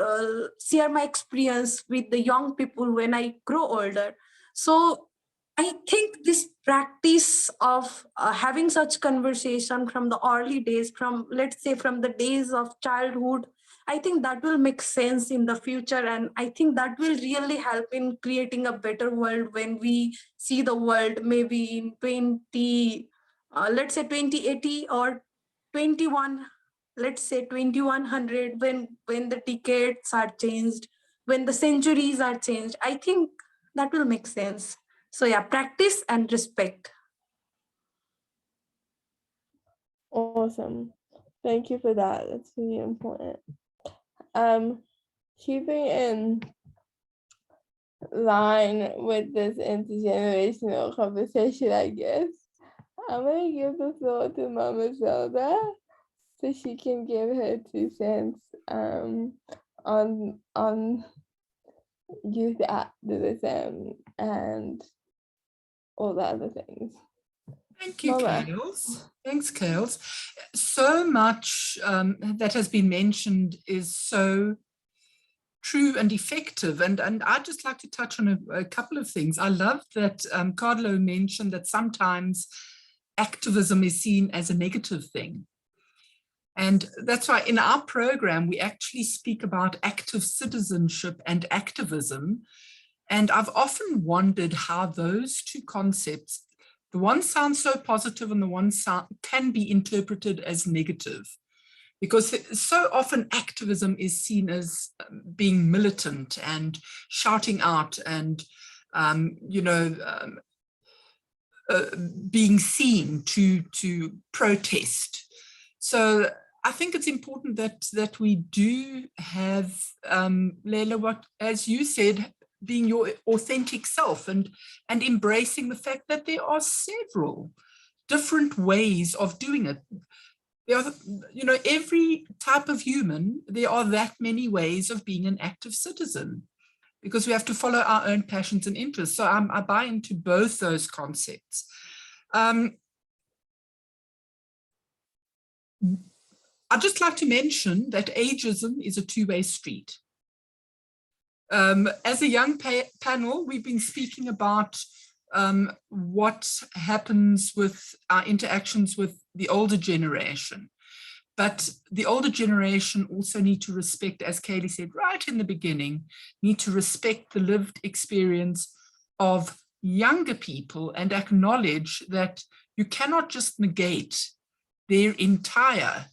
Speaker 3: share my experience with the young people when I grow older. So I think this practice of having such conversation from the early days, from let's say from the days of childhood, I think that will make sense in the future. And I think that will really help in creating a better world when we see the world maybe in let's say 2080 or 21, let's say 2100, when the decades are changed, when the centuries are changed. I think that will make sense. So yeah, practice and respect.
Speaker 1: Awesome. Thank you for that. That's really important. Keeping in line with this intergenerational conversation, I guess, I'm gonna give the floor to Mama Zelda so she can give her 2 cents on youth activism and all the other things.
Speaker 6: Thank you,
Speaker 1: Mama.
Speaker 6: Chaels. Thanks, Chaels. So much that has been mentioned is so true and effective. And I'd just like to touch on a couple of things. I love that Carlo mentioned that sometimes activism is seen as a negative thing. And that's why in our program, we actually speak about active citizenship and activism. And I've often wondered how those two concepts, the one sounds so positive and the one can be interpreted as negative, because so often activism is seen as being militant and shouting out and, being seen to protest. So I think it's important that we do have, Layla, what, as you said, being your authentic self and embracing the fact that there are several different ways of doing it. There are, every type of human, there are that many ways of being an active citizen, because we have to follow our own passions and interests. So I buy into both those concepts. I'd just like to mention that ageism is a two-way street. As a young panel, we've been speaking about what happens with our interactions with the older generation. But the older generation also need to respect, as Chaeli said right in the beginning, need to respect the lived experience of younger people and acknowledge that you cannot just negate their entire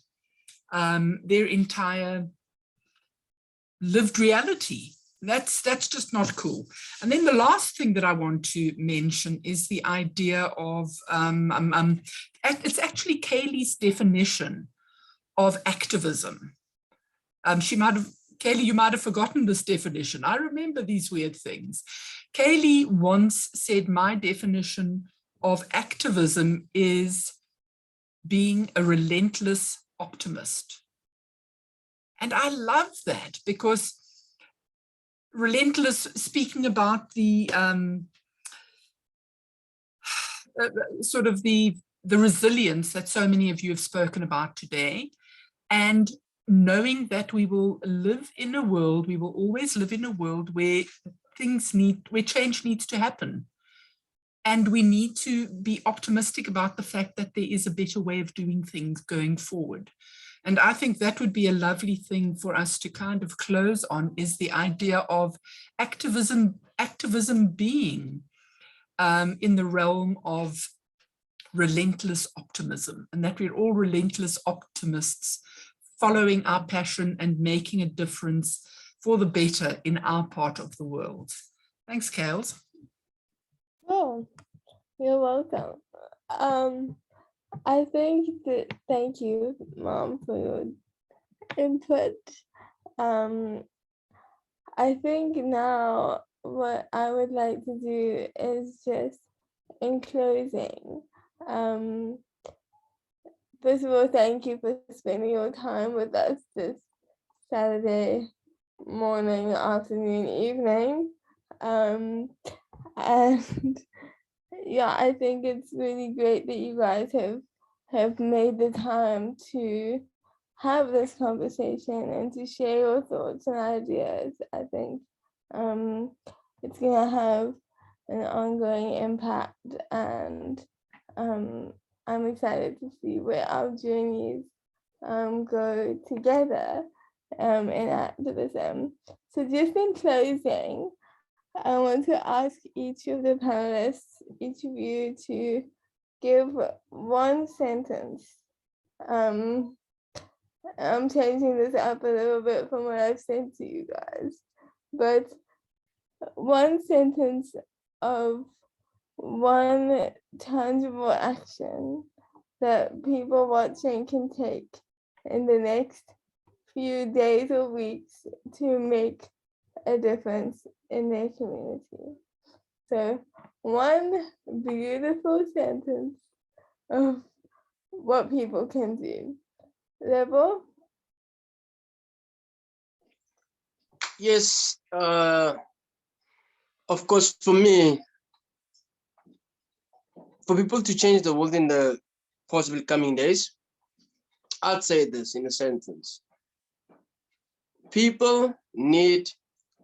Speaker 6: lived reality. That's just not cool. And then the last thing that I want to mention is the idea of, it's actually Chaeli's definition of activism. Chaeli, you might have forgotten this definition. I remember these weird things. Chaeli once said, my definition of activism is being a relentless optimist. And I love that, because relentless, speaking about the sort of the resilience that so many of you have spoken about today, and knowing that we will live in a world, we will always live in a world where where change needs to happen. And we need to be optimistic about the fact that there is a better way of doing things going forward. And I think that would be a lovely thing for us to kind of close on, is the idea of activism being in the realm of relentless optimism, and that we're all relentless optimists following our passion and making a difference for the better in our part of the world. Thanks, Chaeli.
Speaker 1: Oh, you're welcome. I think that, thank you, Mom, for your input. I think now what I would like to do is just, in closing, first of all, thank you for spending your time with us this Saturday morning, afternoon, evening. And yeah, I think it's really great that you guys have made the time to have this conversation and to share your thoughts and ideas. I think it's gonna have an ongoing impact, and I'm excited to see where our journeys go together in activism. So just in closing, I want to ask each of the panelists, each of you, to give one sentence. I'm changing this up a little bit from what I've said to you guys, but one sentence of one tangible action that people watching can take in the next few days or weeks to make a difference in their community. So one beautiful sentence of what people can do. Lebo?
Speaker 4: Yes, of course, for me, for people to change the world in the possible coming days, I'd say this in a sentence. People need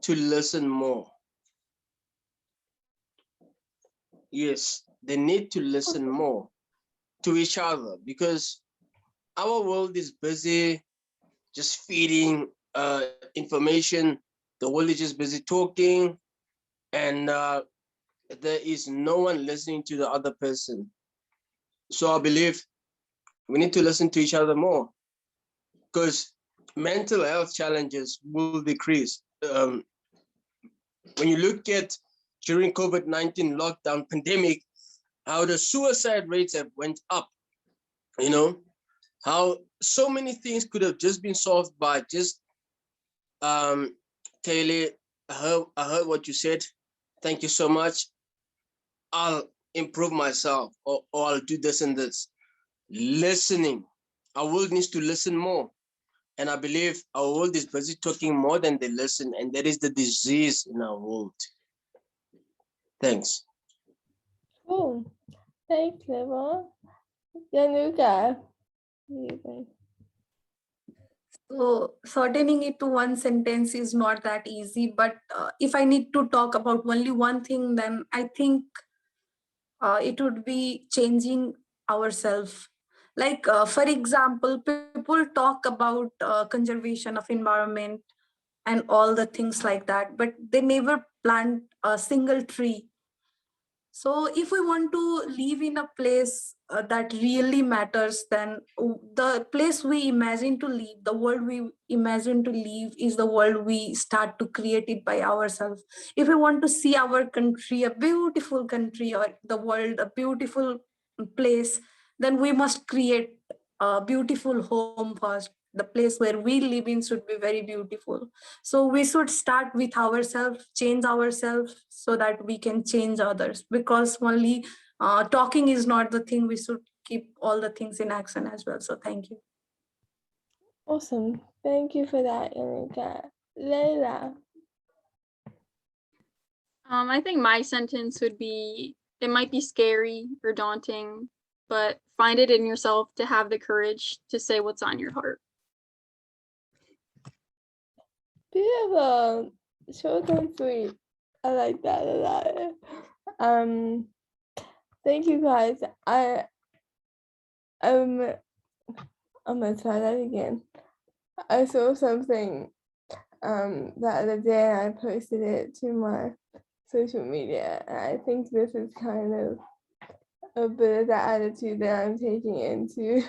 Speaker 4: to listen more. Yes, they need to listen more to each other, because our world is busy just feeding information. The world is just busy talking, and there is no one listening to the other person. So I believe we need to listen to each other more, because mental health challenges will decrease. When you look at during COVID-19 lockdown pandemic, how the suicide rates have went up, you know, how so many things could have just been solved by just, Chaeli, I heard what you said. Thank you so much. I'll improve myself, or I'll do this and this. Listening. Our world needs to listen more. And I believe our world is busy talking more than they listen, and that is the disease in our world. Thanks.
Speaker 1: Cool. Thanks, Lebo. Januka.
Speaker 3: So shortening it to one sentence is not that easy, but if I need to talk about only one thing, then I think it would be changing ourselves. Like, for example, people talk about conservation of environment and all the things like that, but they never plant a single tree. So if we want to live in a place that really matters, then the place we imagine to live, the world we imagine to live is the world we start to create it by ourselves. If we want to see our country, a beautiful country, or the world, a beautiful place, then we must create a beautiful home first. The place where we live in should be very beautiful. So we should start with ourselves, change ourselves so that we can change others, because only talking is not the thing. We should keep all the things in action as well. So thank you.
Speaker 1: Awesome. Thank you for that, Januka. Layla.
Speaker 2: I think my sentence would be, it might be scary or daunting, but find it in yourself to have the courage to say what's on your heart.
Speaker 1: Beautiful. Short and sweet. I like that a lot. Thank you guys. I'm gonna try that again. I saw something the other day and I posted it to my social media, and I think this is kind of a bit of the attitude that I'm taking into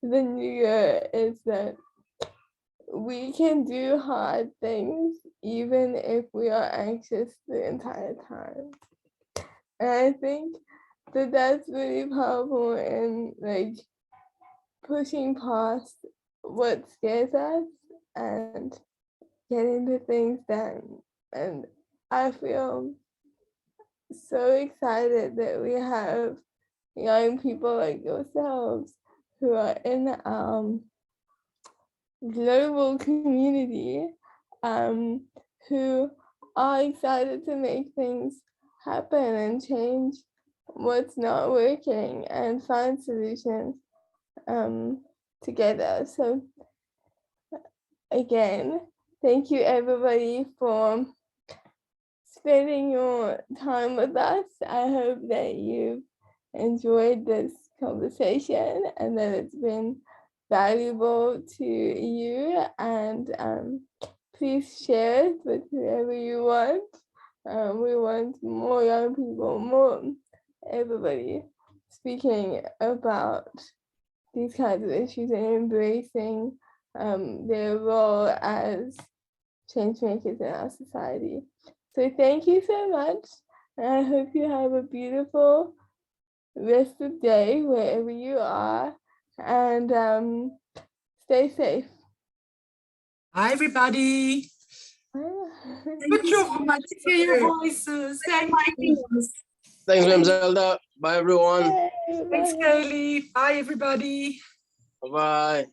Speaker 1: the new year, is that we can do hard things even if we are anxious the entire time. And I think that that's really powerful in like pushing past what scares us and getting the things done. And I feel so excited that we have young people like yourselves who are in the global community who are excited to make things happen and change what's not working and find solutions together. So again, thank you everybody for spending your time with us. I hope that you've enjoyed this conversation and that it's been valuable to you, and please share it with whoever you want. We want more young people, more everybody speaking about these kinds of issues and embracing their role as change makers in our society. So thank you so much, and I hope you have a beautiful rest of the day wherever you are, and stay safe.
Speaker 6: Hi, everybody.
Speaker 3: Thank you
Speaker 6: Your
Speaker 3: so much.
Speaker 6: hear your voices. Thank you.
Speaker 4: Thanks, Ma'am Zelda. Bye, everyone.
Speaker 1: Bye.
Speaker 6: Thanks, Chaeli. Bye, everybody.
Speaker 4: Bye-bye.